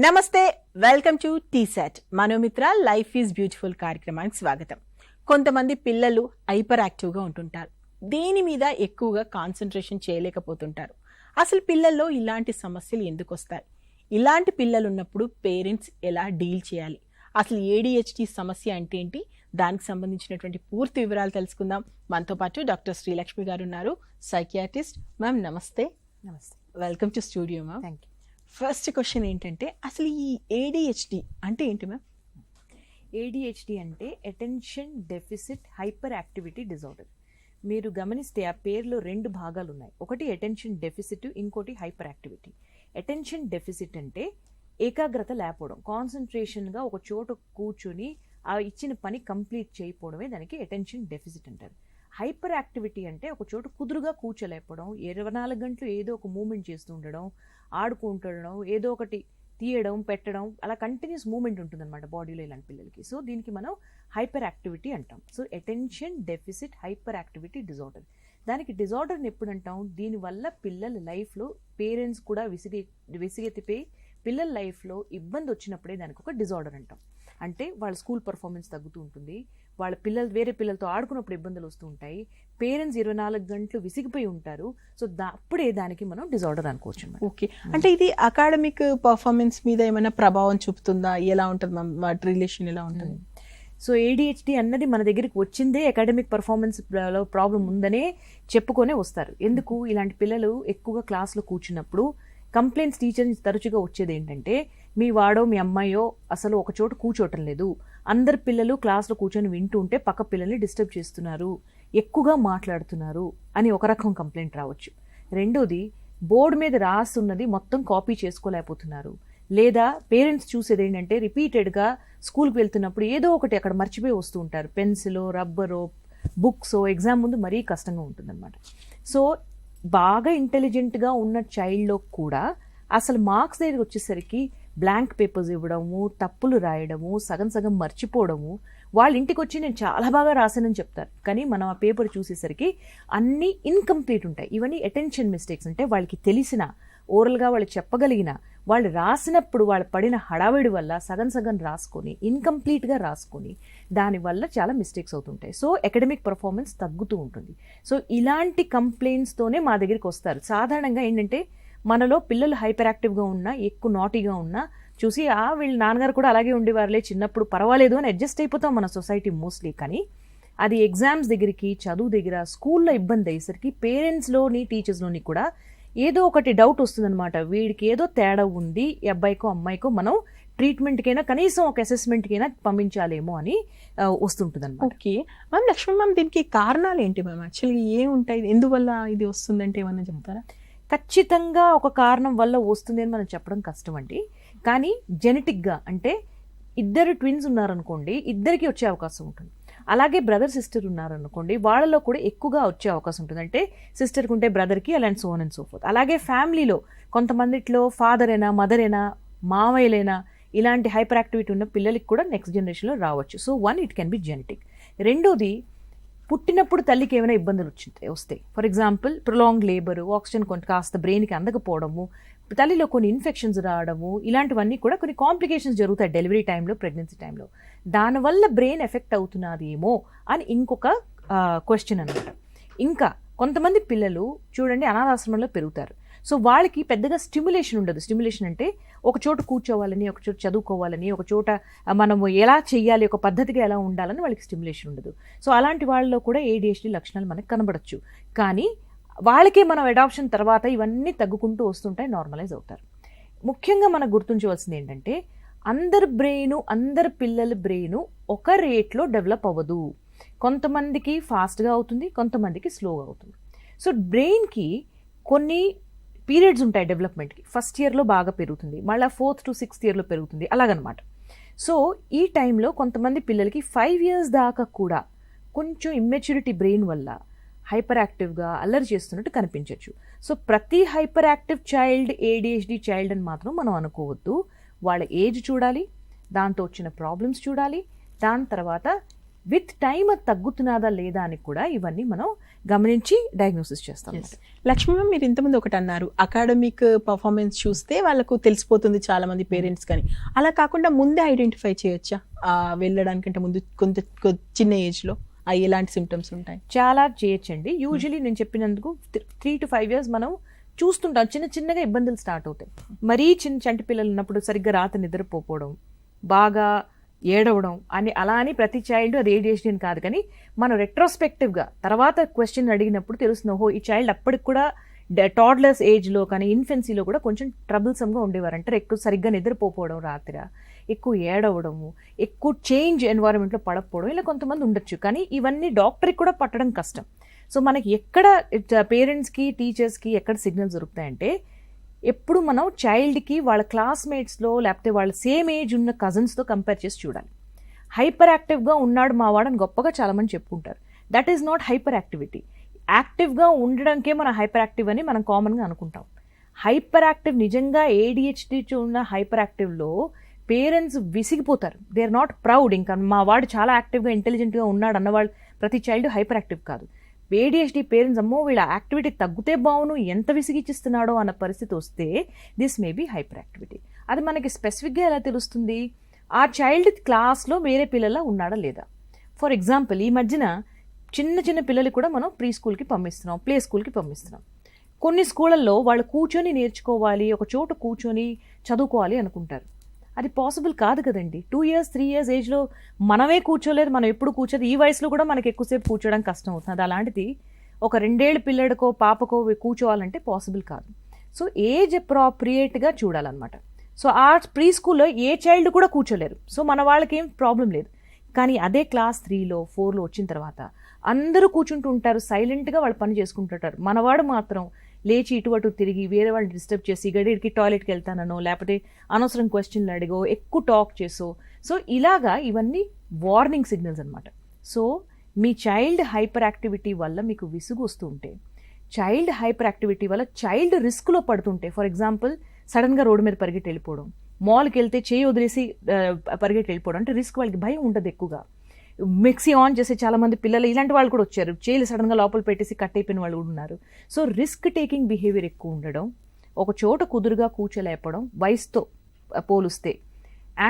నమస్తే, welcome to TSAT Manomitra life is beautiful కార్యక్రమానికి స్వాగతం. కొంతమంది పిల్లలు హైపర్ యాక్టివ్గా ఉంటుంటారు, దేని మీద ఎక్కువగా కాన్సన్ట్రేషన్ చేయలేకపోతుంటారు. అసలు పిల్లల్లో ఇలాంటి సమస్యలు ఎందుకు వస్తాయి? ఇలాంటి పిల్లలు ఉన్నప్పుడు పేరెంట్స్ ఎలా డీల్ చేయాలి? అసలు ADHD సమస్య అంటే ఏంటి? దానికి సంబంధించినటువంటి పూర్తి వివరాలు తెలుసుకుందాం. మనతో పాటు డాక్టర్ శ్రీలక్ష్మి గారు ఉన్నారు, సైకియాట్రిస్ట్. మ్యామ్ నమస్తే. నమస్తే, welcome to studio ma'am. Thank you. First question ఏంటంటే, అసలు ఈ ADHD అంటే ఏంటి మ్యామ్? ADHD అంటే attention deficit hyper activity disorder. మీరు గమనిస్తే ఆ పేరులో రెండు భాగాలు ఉన్నాయి. ఒకటి అటెన్షన్ డెఫిసిట్, ఇంకోటి హైపర్ యాక్టివిటీ. అటెన్షన్ డెఫిసిట్ అంటే ఏకాగ్రత లేకపోవడం, కాన్సన్ట్రేషన్గా ఒక చోట కూర్చొని ఆ ఇచ్చిన పని కంప్లీట్ చేయకపోవడమే దానికి అటెన్షన్ డెఫిసిట్ అంటారు. హైపర్ యాక్టివిటీ అంటే ఒక చోట కుదురుగా కూర్చోలేకపోవడం, 24 గంటలు ఏదో ఒక మూమెంట్ చేస్తూ ఉండడం, ఆడుకుంటుండడం, ఏదో ఒకటి తీయడం పెట్టడం, అలా కంటిన్యూస్ మూమెంట్ ఉంటుందన్నమాట బాడీలో ఇలాంటి పిల్లలకి. సో దీనికి మనం హైపర్ యాక్టివిటీ అంటాం. So attention deficit hyper activity disorder. దానికి డిజార్డర్ని ఎప్పుడు అంటాం? దీనివల్ల పిల్లల లైఫ్లో పేరెంట్స్ కూడా విసిగెత్తిపోయి పిల్లల లైఫ్లో ఇబ్బంది వచ్చినప్పుడే దానికి ఒక డిజార్డర్ అంటాం. అంటే వాళ్ళ స్కూల్ పర్ఫార్మెన్స్ తగ్గుతూ ఉంటుంది, వాళ్ళ పిల్లలు వేరే పిల్లలతో ఆడుకున్నప్పుడు ఇబ్బందులు వస్తూ ఉంటాయి, పేరెంట్స్ 24 గంటలు విసిగిపోయి ఉంటారు. సో అప్పుడే దానికి మనం డిజార్డర్ అనుకోవచ్చు. ఓకే, అంటే ఇది అకాడమిక్ పర్ఫార్మెన్స్ మీద ఏమైనా ప్రభావం చూపుతుందా? ఎలా ఉంటుంది మ్యామ్, వాటి రిలేషన్ ఎలా ఉంటుంది? సో ADHD అన్నది మన దగ్గరికి వచ్చిందే అకాడమిక్ పర్ఫార్మెన్స్ లో ప్రాబ్లం ఉందనే చెప్పుకొనే వస్తారు. ఎందుకు? ఇలాంటి పిల్లలు ఎక్కువగా క్లాస్లో కూర్చున్నప్పుడు కంప్లైంట్స్ టీచర్ నుంచి తరచుగా వచ్చేది ఏంటంటే, మీ వాడో మీ అమ్మాయో అసలు ఒక చోట కూర్చోవటం లేదు, అందరు పిల్లలు క్లాస్లో కూర్చొని వింటూ ఉంటే పక్క పిల్లల్ని డిస్టర్బ్ చేస్తున్నారు, ఎక్కువగా మాట్లాడుతున్నారు అని ఒక రకం కంప్లైంట్ రావచ్చు. రెండోది, బోర్డు మీద రాస్తున్నది మొత్తం కాపీ చేసుకోలేకపోతున్నారు. లేదా పేరెంట్స్ చూసేది ఏంటంటే, రిపీటెడ్గా స్కూల్కి వెళ్తున్నప్పుడు ఏదో ఒకటి అక్కడ మర్చిపోయి వస్తూ ఉంటారు, పెన్సిలో రబ్బరో బుక్సో, ఎగ్జామ్ ముందు మరీ కష్టంగా ఉంటుందన్నమాట. సో బాగా ఇంటెలిజెంట్గా ఉన్న చైల్డ్లో కూడా అసలు మార్క్స్ దగ్గరికి వచ్చేసరికి బ్లాంక్ పేపర్స్ ఇవ్వడము, తప్పులు రాయడము, సగం సగం మర్చిపోవడము, వాళ్ళ ఇంటికి వచ్చి నేను చాలా బాగా రాశానని చెప్తారు, కానీ మనం ఆ పేపర్ చూసేసరికి అన్నీ ఇన్కంప్లీట్ ఉంటాయి. ఇవన్నీ అటెన్షన్ మిస్టేక్స్. అంటే వాళ్ళకి తెలిసిన, ఓరల్గా వాళ్ళు చెప్పగలిగిన, వాళ్ళు రాసినప్పుడు వాళ్ళు పడిన హడావిడి వల్ల సగం సగం రాసుకొని ఇన్కంప్లీట్గా రాసుకొని దానివల్ల చాలా మిస్టేక్స్ అవుతుంటాయి. సో అకాడమిక్ పర్ఫార్మెన్స్ తగ్గుతూ ఉంటుంది. సో ఇలాంటి కంప్లైంట్స్తోనే మా దగ్గరికి వస్తారు. సాధారణంగా ఏంటంటే, మనలో పిల్లలు హైపర్ యాక్టివ్గా ఉన్నా, ఎక్కువ నాటీగా ఉన్నా చూసి వీళ్ళ నాన్నగారు కూడా అలాగే ఉండేవారులే చిన్నప్పుడు, పర్వాలేదు అని అడ్జస్ట్ అయిపోతాం మన సొసైటీ మోస్ట్లీ. కానీ అది ఎగ్జామ్స్ దగ్గరికి, చదువు దగ్గర, స్కూల్లో ఇబ్బంది అయ్యేసరికి పేరెంట్స్లోని టీచర్స్లోని కూడా ఏదో ఒకటి డౌట్ వస్తుందన్నమాట. వీడికి ఏదో తేడా ఉంది, ఈ అబ్బాయికో అమ్మాయికో మనం ట్రీట్మెంట్కైనా కనీసం ఒక అసెస్మెంట్కైనా పంపించాలేమో అని వస్తుంటుంది అనమాట. ఓకే మ్యామ్, లక్ష్మీ మ్యామ్, దీనికి కారణాలు ఏంటి మ్యామ్? యాక్చువల్గా ఏముంటాయి, ఎందువల్ల ఇది వస్తుందంటే ఏమన్నా చెప్తారా? ఖచ్చితంగా ఒక కారణం వల్ల వస్తుంది అని మనం చెప్పడం కష్టం అండి. కానీ జెనెటిక్గా, అంటే ఇద్దరు ట్విన్స్ ఉన్నారనుకోండి, ఇద్దరికి వచ్చే అవకాశం ఉంటుంది. అలాగే బ్రదర్ సిస్టర్ ఉన్నారనుకోండి, వాళ్ళలో కూడా ఎక్కువగా వచ్చే అవకాశం ఉంటుంది. అంటే సిస్టర్కి ఉంటే బ్రదర్కి, అలాంటి so on and so fourth. అలాగే ఫ్యామిలీలో కొంతమందిలో ఫాదర్ అయినా, మదర్ అయినా, మావయ్యలైనా ఇలాంటి హైపర్ యాక్టివిటీ ఉన్న పిల్లలకి కూడా నెక్స్ట్ జనరేషన్లో రావచ్చు. So it can be genetic. రెండోది, పుట్టినప్పుడు తల్లికి ఏమైనా ఇబ్బందులు వస్తాయి. For example prolong labour, oxygen కాస్త బ్రెయిన్కి అందకపోవడము, తల్లిలో కొన్ని ఇన్ఫెక్షన్స్ రావడము, ఇలాంటివన్నీ కూడా కొన్ని కాంప్లికేషన్స్ జరుగుతాయి డెలివరీ టైంలో, ప్రెగ్నెన్సీ టైంలో. దానివల్ల బ్రెయిన్ ఎఫెక్ట్ అవుతున్నది ఏమో అని ఇంకొక క్వశ్చన్ అనమాట. ఇంకా కొంతమంది పిల్లలు చూడండి అనాథాశ్రమంలో పెరుగుతారు. సో వాళ్ళకి పెద్దగా స్టిమ్యులేషన్ ఉండదు. స్టిమ్యులేషన్ అంటే ఒక చోట కూర్చోవాలని, ఒక చోట చదువుకోవాలని, ఒక చోట మనము ఎలా చెయ్యాలి, ఒక పద్ధతిగా ఎలా ఉండాలని వాళ్ళకి స్టిమ్యులేషన్ ఉండదు. సో అలాంటి వాళ్ళలో కూడా ADHD లక్షణాలు మనకు కనబడచ్చు. కానీ వాళ్ళకే మనం అడాప్షన్ తర్వాత ఇవన్నీ తగ్గుకుంటూ వస్తుంటాయి, నార్మలైజ్ అవుతారు. ముఖ్యంగా మనకు గుర్తుంచవలసింది ఏంటంటే, అందరి బ్రెయిన్, అందరి పిల్లల బ్రెయిన్ ఒక రేట్లో డెవలప్ అవ్వదు. కొంతమందికి ఫాస్ట్గా అవుతుంది, కొంతమందికి స్లోగా అవుతుంది. సో బ్రెయిన్కి కొన్ని పీరియడ్స్ ఉంటాయి డెవలప్మెంట్కి. ఫస్ట్ ఇయర్లో బాగా పెరుగుతుంది, మళ్ళీ 4th to 6th ఇయర్లో పెరుగుతుంది, అలాగనమాట. సో ఈ టైంలో కొంతమంది పిల్లలకి 5 years దాకా కూడా కొంచెం ఇమ్మెచ్యూరిటీ బ్రెయిన్ వల్ల హైపర్ యాక్టివ్గా అల్లరి చేస్తున్నట్టు కనిపించవచ్చు. సో ప్రతి hyper active child ADHD child అని మాత్రం మనం అనుకోవద్దు. వాళ్ళ ఏజ్ చూడాలి, దాంతో వచ్చిన ప్రాబ్లమ్స్ చూడాలి, దాని తర్వాత విత్ టైం అది తగ్గుతున్నదా లేదా అని కూడా ఇవన్నీ మనం గమనించి డయాగ్నోసిస్ చేస్తాం. లక్ష్మీ మ్యామ్, మీరు ఇంతకుముందు ఒకటి అన్నారు, అకాడమిక్ పర్ఫార్మెన్స్ చూస్తే వాళ్ళకు తెలిసిపోతుంది చాలా మంది పేరెంట్స్ కానీ. అలా కాకుండా ముందే ఐడెంటిఫై చేయొచ్చా వెళ్ళడానికంటే ముందు చిన్న ఏజ్ లో ఎలాంటి సిమ్టమ్స్ ఉంటాయి? చాలా చేయొచ్చండి. యూజువలీ నేను చెప్పినందుకు 3 to 5 years మనం చూస్తుంటాం, చిన్న చిన్నగా ఇబ్బందులు స్టార్ట్ అవుతాయి. మరీ చంటి పిల్లలు ఉన్నప్పుడు సరిగ్గా రాత్రి నిద్రపోవడం, బాగా ఏడవడం అని అలా అని ప్రతి చైల్డ్ అది ADHD అని కాదు, కానీ మనం రెట్రోస్పెక్టివ్గా తర్వాత క్వశ్చన్ అడిగినప్పుడు తెలుస్తుంది, ఓహో ఈ చైల్డ్ అప్పటికి కూడా టాడ్లర్స్ ఏజ్లో కానీ ఇన్ఫెన్సీలో కూడా కొంచెం ట్రబుల్సమ్గా ఉండేవారు. అంటే ఎక్కువ సరిగ్గా నిద్రపోవడం, రాత్రి ఎక్కువ ఏడవడము, ఎక్కువ చేంజ్ ఎన్వైరన్మెంట్లో పడకపోవడం, ఇలా కొంతమంది ఉండొచ్చు. కానీ ఇవన్నీ డాక్టర్కి కూడా పట్టడం కష్టం. సో మనకి ఎక్కడ పేరెంట్స్కి టీచర్స్కి ఎక్కడ సిగ్నల్స్ దొరుకుతాయంటే, ఎప్పుడు మనం చైల్డ్కి వాళ్ళ క్లాస్మేట్స్లో లేకపోతే వాళ్ళ సేమ్ ఏజ్ ఉన్న కజిన్స్తో కంపేర్ చేసి చూడాలి. హైపర్ యాక్టివ్గా ఉన్నాడు మా వాడని గొప్పగా చాలామంది చెప్పుకుంటారు. That is not hyperactivity. యాక్టివ్గా ఉండడానికే మనం హైపర్ యాక్టివ్ అని మనం కామన్గా అనుకుంటాం. హైపర్ యాక్టివ్ నిజంగా ADHD ఉన్న హైపర్ యాక్టివ్లో పేరెంట్స్ విసిగిపోతారు. They are not proud. ఇంకా మా వాడు చాలా యాక్టివ్గా ఇంటెలిజెంట్గా ఉన్నాడు అన్నవాళ్ళు ప్రతి చైల్డ్ హైపర్ యాక్టివ్ కాదు. ADHD పేరెంట్స్ అమ్మో వీళ్ళ యాక్టివిటీ తగ్గితే బావును, ఎంత విసిగిచ్చిస్తున్నాడో అన్న పరిస్థితి వస్తే this may be hyperactivity. అది మనకి స్పెసిఫిక్గా ఎలా తెలుస్తుంది? ఆ చైల్డ్ క్లాస్లో వేరే పిల్లల ఉన్నాడా లేదా. ఫర్ ఎగ్జాంపుల్ ఈ మధ్యన చిన్న చిన్న పిల్లలు కూడా మనం ప్రీ స్కూల్కి పంపిస్తున్నాం, ప్లే స్కూల్కి పంపిస్తున్నాం. కొన్ని స్కూళ్ళల్లో వాళ్ళు కూర్చొని నేర్చుకోవాలి, ఒక చోట కూర్చొని చదువుకోవాలి అనుకుంటారు. అది పాసిబుల్ కాదు కదండి. 2 years 3 years ఏజ్లో మనమే కూర్చోలేదు, మనం ఎప్పుడు కూర్చోదు. ఈ వయసులో కూడా మనకి ఎక్కువసేపు కూర్చోవడం కష్టం అవుతుంది. అలాంటిది ఒక 2 ఏళ్ల పిల్లడికో పాపకో కూర్చోవాలంటే పాసిబుల్ కాదు. సో ఏజ్ అప్రాప్రియేట్గా చూడాలన్నమాట. సో ఆ ప్రీ స్కూల్లో ఏ చైల్డ్ కూడా కూర్చోలేరు. సో మన వాళ్ళకి ఏం ప్రాబ్లం లేదు. కానీ అదే క్లాస్ 3లో 4లో వచ్చిన తర్వాత అందరూ కూర్చుంటూ ఉంటారు, సైలెంట్గా వాళ్ళు పని చేసుకుంటుంటారు. మనవాడు మాత్రం లేచి ఇటు తిరిగి వేరే వాళ్ళని డిస్టర్బ్ చేసి గడికి టాయిలెట్కి వెళ్తానో లేకపోతే అనవసరం క్వశ్చన్లు అడిగో ఎక్కువ టాక్ చేసో. సో ఇలాగా ఇవన్నీ వార్నింగ్ సిగ్నల్స్ అనమాట. సో మీ చైల్డ్ హైపర్ యాక్టివిటీ వల్ల మీకు విసుగు వస్తుంటే, చైల్డ్ హైపర్ యాక్టివిటీ వల్ల చైల్డ్ రిస్క్లో పడుతుంటే, ఫర్ ఎగ్జాంపుల్ సడన్గా రోడ్డు మీద పరిగెట్టి వెళ్ళిపోవడం, మాల్కి వెళ్తే చేయి వదిలేసి పరిగెట్టి వెళ్ళిపోవడం, అంటే రిస్క్ వాళ్ళకి భయం ఉండదు ఎక్కువగా. మిక్సీ ఆన్ చేసే చాలామంది పిల్లలు ఇలాంటి వాళ్ళు కూడా వచ్చారు, చేయిలు సడన్గా లోపల పెట్టేసి కట్ అయిపోయిన వాళ్ళు కూడా ఉన్నారు. సో రిస్క్ టేకింగ్ బిహేవియర్ ఎక్కువ ఉండడం, ఒక చోట కుదురుగా కూర్చోలేకపోవడం వయసుతో పోలిస్తే,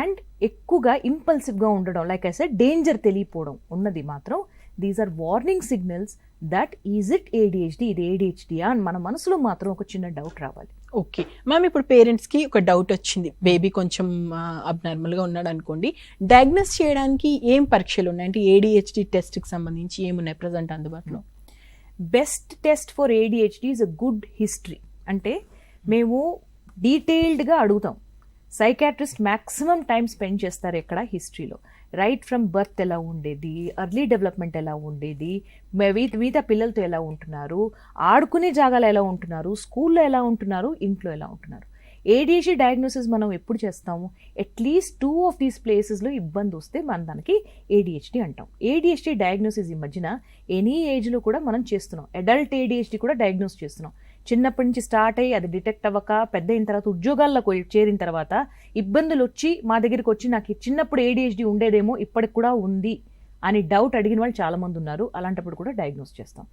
అండ్ ఎక్కువగా ఇంపల్సివ్గా ఉండడం, లైక్ ఐ సెడ్ డేంజర్ తెలియపోవడం ఉన్నది మాత్రం these are warning signals that is it ADHD, ఇది ADHD అని మన మనసులో మాత్రం ఒక చిన్న డౌట్ రావాలి. ఓకే మ్యామ్, ఇప్పుడు పేరెంట్స్కి ఒక డౌట్ వచ్చింది, బేబీ కొంచెం అబ్నార్మల్గా ఉన్నాడు అనుకోండి, డయాగ్నోస్ చేయడానికి ఏం పరీక్షలు ఉన్నాయి? అంటే ADHD టెస్ట్కి సంబంధించి ఏమున్నాయి ప్రజెంట్ అందుబాటులో? Best test for ADHD is a good history. అంటే మేము డీటెయిల్డ్గా అడుగుతాం. సైకాట్రిస్ట్ మ్యాక్సిమం టైం స్పెండ్ చేస్తారు ఎక్కడ హిస్టరీలో. రైట్ ఫ్రమ్ బర్త్ ఎలా ఉండేది, ఎర్లీ డెవలప్మెంట్ ఎలా ఉండేది, మిగతా పిల్లలతో ఎలా ఉంటున్నారు, ఆడుకునే జాగాలో ఎలా ఉంటున్నారు, స్కూల్లో ఎలా ఉంటున్నారు, ఇంట్లో ఎలా ఉంటున్నారు. ADHD డయాగ్నోసిస్ మనం ఎప్పుడు చేస్తాము? అట్లీస్ట్ 2 of these ప్లేసెస్లో ఇబ్బంది వస్తే మనం దానికి ADHD అంటాం. ADHD డయాగ్నోసిస్ ఈ మధ్యన ఎనీ ఏజ్లో కూడా మనం చేస్తున్నాం. అడల్ట్ ADHD కూడా డయాగ్నోస్ చేస్తున్నాం. చిన్నప్పటి నుంచి స్టార్ట్ అయ్యి అది డిటెక్ట్ అవ్వక పెద్ద అయిన తర్వాత ఉద్యోగాల్లోకి చేరిన తర్వాత ఇబ్బందులు వచ్చి మా దగ్గరికి వచ్చి నాకు చిన్నప్పుడు ADHD ఉండేదేమో ఇప్పటికి కూడా ఉంది అని డౌట్ అడిగిన వాళ్ళు చాలామంది ఉన్నారు. అలాంటప్పుడు కూడా డయాగ్నోస్ చేస్తాం.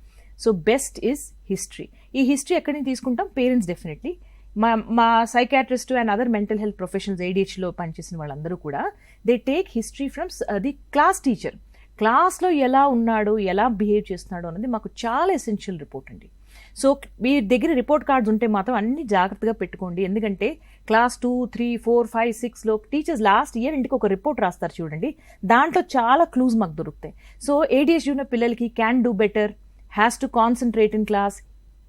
So best is history. ఈ హిస్టరీ ఎక్కడి నుంచి తీసుకుంటాం? Parents definitely. మా psychiatrist and other mental health professionals ADHDలో పనిచేసిన వాళ్ళందరూ కూడా they take history from the class teacher. క్లాస్లో ఎలా ఉన్నాడు, ఎలా బిహేవ్ చేస్తున్నాడు అన్నది మాకు చాలా ఎసెన్షియల్ రిపోర్ట్ అండి. సో మీ దగ్గర రిపోర్ట్ కార్డ్స్ ఉంటే మాత్రం అన్ని జాగ్రత్తగా పెట్టుకోండి. ఎందుకంటే క్లాస్ 2, 3, 4, 5, 6లో టీచర్స్ లాస్ట్ ఇయర్ ఇంటికి ఒక రిపోర్ట్ రాస్తారు చూడండి, దాంట్లో చాలా క్లూస్ మాకు దొరుకుతాయి. సో ADHD ఉన్న పిల్లలకి can do better, has to concentrate in class,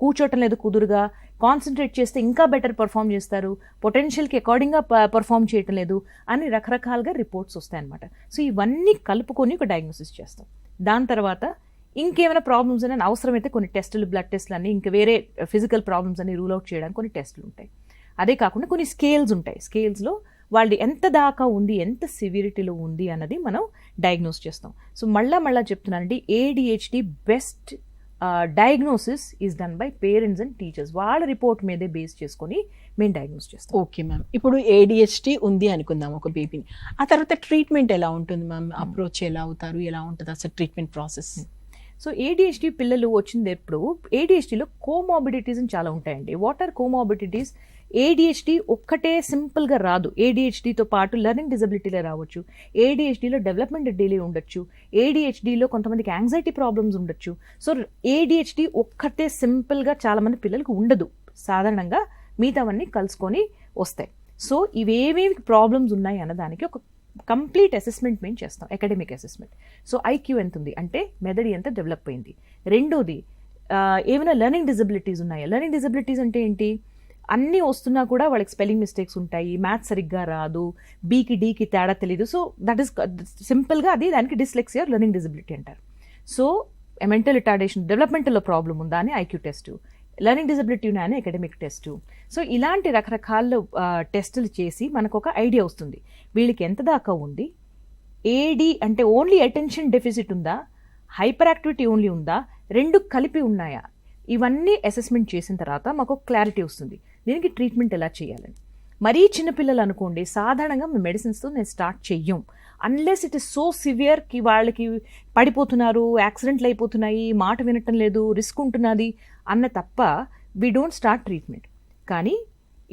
కూర్చోటం లేదు కుదురుగా, కాన్సన్ట్రేట్ చేస్తే ఇంకా బెటర్ పర్ఫామ్ చేస్తారు, పొటెన్షియల్కి అకార్డింగ్గా పర్ఫామ్ చేయటం లేదు అని రకరకాలుగా రిపోర్ట్స్ వస్తాయన్నమాట. సో ఇవన్నీ కలుపుకొని ఒక డయాగ్నోసిస్ చేస్తాం. దాని తర్వాత ఇంకేమైనా ప్రాబ్లమ్స్ అని అవసరమైతే కొన్ని టెస్టులు, బ్లడ్ టెస్టులు అన్నీ, ఇంకా వేరే ఫిజికల్ ప్రాబ్లమ్స్ అన్ని రూల్ అవుట్ చేయడానికి కొన్ని టెస్టులు ఉంటాయి. అదే కాకుండా కొన్ని స్కేల్స్ ఉంటాయి. స్కేల్స్లో వాళ్ళు ఎంత దాకా ఉంది, ఎంత సివిరిటీలో ఉంది అన్నది మనం డయాగ్నోస్ చేస్తాం. సో మళ్ళా చెప్తున్నానండి, ADHD best diagnosis is done by parents and teachers. వాళ్ళ రిపోర్ట్ మీదే బేస్ చేసుకొని మేము డయాగ్నోస్ చేస్తాం. ఓకే మ్యామ్, ఇప్పుడు ADHD ఉంది అనుకుందాం ఒక బేబీని, ఆ తర్వాత ట్రీట్మెంట్ ఎలా ఉంటుంది మ్యామ్? అప్రోచ్ ఎలా అవుతారు, ఎలా ఉంటుంది అసలు ట్రీట్మెంట్ ప్రాసెస్? సో ADHD పిల్లలు వచ్చింది ఎప్పుడు, ADHDలో కోమార్బిడిటీస్ అని చాలా ఉంటాయండి. What are comorbidities? ADHD ఒక్కటే సింపుల్గా రాదు. ADHDతో పాటు లెర్నింగ్ డిజబిలిటీలే రావచ్చు, ADHDలో డెవలప్మెంట్ డిలే ఉండొచ్చు, ADHDలో కొంతమందికి యాంగ్జైటీ ప్రాబ్లమ్స్ ఉండొచ్చు. సో ADHD ఒక్కటే సింపుల్గా చాలామంది పిల్లలకు ఉండదు, సాధారణంగా మిగతావన్నీ కలుసుకొని వస్తాయి. సో ఇవేమేమి ప్రాబ్లమ్స్ ఉన్నాయి అన్నదానికి ఒక కంప్లీట్ అసెస్మెంట్ మేము చేస్తాం, అకాడమిక్ అసెస్మెంట్. సో IQ ఎంత ఉంది అంటే మెదడు ఎంత డెవలప్ అయింది. రెండోది ఏమైనా లెర్నింగ్ డిజబిలిటీస్ ఉన్నాయా? లెర్నింగ్ డిజబిలిటీస్ అంటే ఏంటి? అన్నీ వస్తున్నా కూడా వాళ్ళకి స్పెల్లింగ్ మిస్టేక్స్ ఉంటాయి, మ్యాథ్స్ సరిగ్గా రాదు, బీకి డీకి తేడా తెలీదు. సో దట్ ఈస్ సింపుల్గా అది దానికి డిస్లెక్సియా లెర్నింగ్ డిజబిలిటీ అంటారు. సో మెంటల్ రిటార్డేషన్, డెవలప్మెంటల్లో ప్రాబ్లం ఉందా అని IQ టెస్ట్, లెర్నింగ్ డిజబిలిటీ ఉన్నా అని అకాడమిక్ టెస్ట్. సో ఇలాంటి రకరకాల టెస్టులు చేసి మనకు ఒక ఐడియా వస్తుంది వీళ్ళకి ఎంత దాకా ఉంది. AD అంటే ఓన్లీ అటెన్షన్ డెఫిసిట్ ఉందా, హైపర్ యాక్టివిటీ ఓన్లీ ఉందా, రెండు కలిపి ఉన్నాయా? ఇవన్నీ అసెస్మెంట్ చేసిన తర్వాత మాకు క్లారిటీ వస్తుంది దీనికి ట్రీట్మెంట్ ఎలా చేయాలని. మరీ చిన్నపిల్లలు అనుకోండి, సాధారణంగా మేము మెడిసిన్స్తో నేను స్టార్ట్ చెయ్యం అన్లెస్ ఇట్ ఇస్ సో సివియర్కి, వాళ్ళకి పడిపోతున్నారు, యాక్సిడెంట్లు అయిపోతున్నాయి, మాట వినటం లేదు, రిస్క్ ఉంటున్నది అన్న తప్ప వీ డోంట్ స్టార్ట్ ట్రీట్మెంట్. కానీ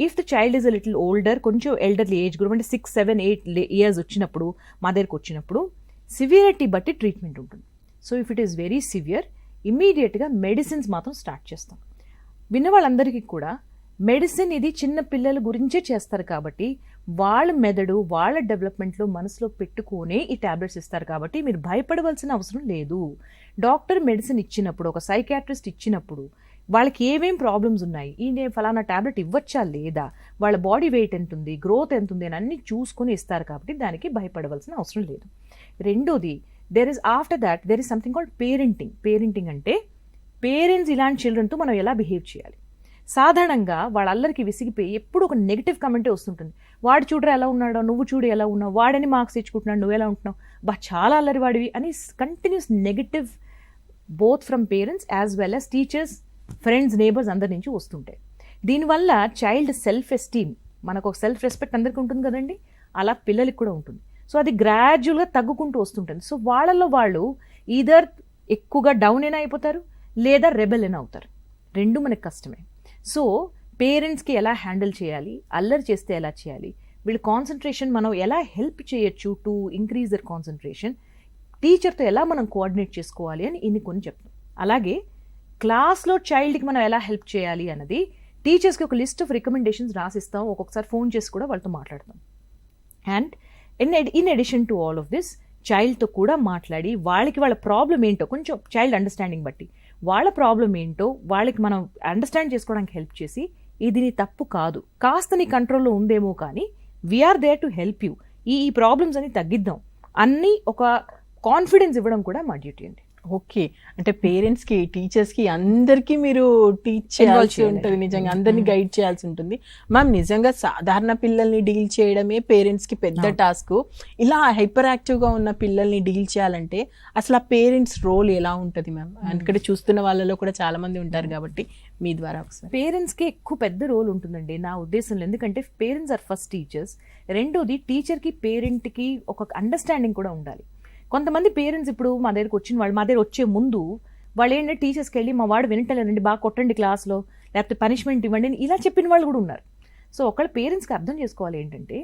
if the child is a little older, కొంచెం ఎల్డర్లీ ఏజ్ గ్రూప్ అంటే 6, 7, 8 ఇయర్స్ వచ్చినప్పుడు, మా దగ్గరకు వచ్చినప్పుడు సివియరిటీ బట్టి ట్రీట్మెంట్ ఉంటుంది. So if it is very severe ఇమ్మీడియట్గా మెడిసిన్స్ మాత్రం స్టార్ట్ చేస్తాం. విన్న వాళ్ళందరికీ కూడా మెడిసిన్ ఇది చిన్న పిల్లల గురించే చేస్తారు కాబట్టి వాళ్ళ మెదడు వాళ్ళ డెవలప్మెంట్లో మనసులో పెట్టుకునే ఈ ట్యాబ్లెట్స్ ఇస్తారు కాబట్టి మీరు భయపడవలసిన అవసరం లేదు. డాక్టర్ మెడిసిన్ ఇచ్చినప్పుడు, ఒక సైకాట్రిస్ట్ ఇచ్చినప్పుడు వాళ్ళకి ఏమేం ప్రాబ్లమ్స్ ఉన్నాయి, ఈ నేను ఫలానా ట్యాబ్లెట్ ఇవ్వచ్చా లేదా, వాళ్ళ బాడీ వెయిట్ ఎంత ఉంది, గ్రోత్ ఎంత ఉంది అని అన్నీ చూసుకొని ఇస్తారు కాబట్టి దానికి భయపడవలసిన అవసరం లేదు. రెండోది, after that there is something called parenting. Parenting అంటే పేరెంట్స్ ఇలాంటి చిల్డ్రన్తో మనం ఎలా బిహేవ్ చేయాలి. సాధారణంగా వాళ్ళల్లరికి విసిగిపోయి ఎప్పుడు ఒక నెగిటివ్ కమెంటే వస్తుంటుంది. వాడు చూడరా ఎలా ఉన్నాడో, నువ్వు చూడు ఎలా ఉన్నావు, వాడని మార్క్స్ ఇచ్చుకుంటున్నాడు, నువ్వు ఎలా ఉంటున్నావు, చాలా అల్లరి వాడివి అని continuous negative both from parents as well as teachers, friends, neighbours అందరి నుంచి వస్తుంటాయి. దీనివల్ల చైల్డ్ సెల్ఫ్ ఎస్టీమ్, మనకు ఒక సెల్ఫ్ రెస్పెక్ట్ అందరికీ ఉంటుంది కదండి, అలా పిల్లలకి కూడా ఉంటుంది. సో అది గ్రాడ్యువల్గా తగ్గుకుంటూ వస్తుంటుంది. సో వాళ్ళల్లో వాళ్ళు ఈదర్ ఎక్కువగా డౌన్ అయినా అయిపోతారు లేదా రెబెల్ అయినా అవుతారు. రెండు మనకు కష్టమే. సో పేరెంట్స్కి ఎలా హ్యాండిల్ చేయాలి, అల్లరి చేస్తే ఎలా చేయాలి, వీళ్ళ కాన్సన్ట్రేషన్ మనం ఎలా హెల్ప్ చేయొచ్చు టు ఇంక్రీజ్ దర్ కాన్సన్ట్రేషన్, టీచర్తో ఎలా మనం కోఆర్డినేట్ చేసుకోవాలి అని ఇన్ని కొన్ని చెప్తాం. అలాగే క్లాస్లో చైల్డ్కి మనం ఎలా హెల్ప్ చేయాలి అన్నది టీచర్స్కి ఒక లిస్ట్ ఆఫ్ రికమెండేషన్స్ రాసిస్తాం, ఒక్కొక్కసారి ఫోన్ చేసి కూడా వాళ్ళతో మాట్లాడతాం. And in addition to all of this చైల్డ్తో కూడా మాట్లాడి వాళ్ళకి వాళ్ళ ప్రాబ్లం ఏంటో కొంచెం చైల్డ్ అండర్స్టాండింగ్ బట్టి వాళ్ళ ప్రాబ్లం ఏంటో వాళ్ళకి మనం అండర్స్టాండ్ చేసుకోవడానికి హెల్ప్ చేసి ఇది నీ తప్పు కాదు, కాస్త నీ కంట్రోల్లో ఉందేమో కానీ we're there to help you, ఈ ప్రాబ్లమ్స్ అని తగ్గిద్దాం అన్నీ ఒక కాన్ఫిడెన్స్ ఇవ్వడం కూడా మా డ్యూటీ అండి. ఓకే, అంటే పేరెంట్స్కి, టీచర్స్కి అందరికీ మీరు టీచ్ చేయాల్సి ఉంటుంది, నిజంగా అందరినీ గైడ్ చేయాల్సి ఉంటుంది. మ్యామ్ నిజంగా సాధారణ పిల్లల్ని డీల్ చేయడమే పేరెంట్స్కి పెద్ద టాస్క్. ఇలా హైపర్ యాక్టివ్గా ఉన్న పిల్లల్ని డీల్ చేయాలంటే అసలు ఆ పేరెంట్స్ రోల్ ఎలా ఉంటుంది మ్యామ్? ఎందుకంటే చూస్తున్న వాళ్ళలో కూడా చాలా మంది ఉంటారు కాబట్టి మీ ద్వారా ఒకసారి. పేరెంట్స్కి ఎక్కువ పెద్ద రోల్ ఉంటుందండి నా ఉద్దేశంలో, ఎందుకంటే పేరెంట్స్ ఆర్ ఫస్ట్ టీచర్స్. రెండోది టీచర్కి పేరెంట్కి ఒక అండర్స్టాండింగ్ కూడా ఉండాలి. కొంతమంది పేరెంట్స్ ఇప్పుడు మా దగ్గరకు వచ్చిన వాళ్ళు, మా దగ్గర వచ్చే ముందు వాళ్ళు ఏంటంటే టీచర్స్కి వెళ్ళి మా వాడు వినటలేదండి, బాగా కొట్టండి క్లాస్లో, లేకపోతే పనిష్మెంట్ ఇవ్వండి ఇలా చెప్పిన వాళ్ళు కూడా ఉన్నారు. సో ఒకళ్ళ పేరెంట్స్కి అర్థం చేసుకోవాలి ఏంటంటే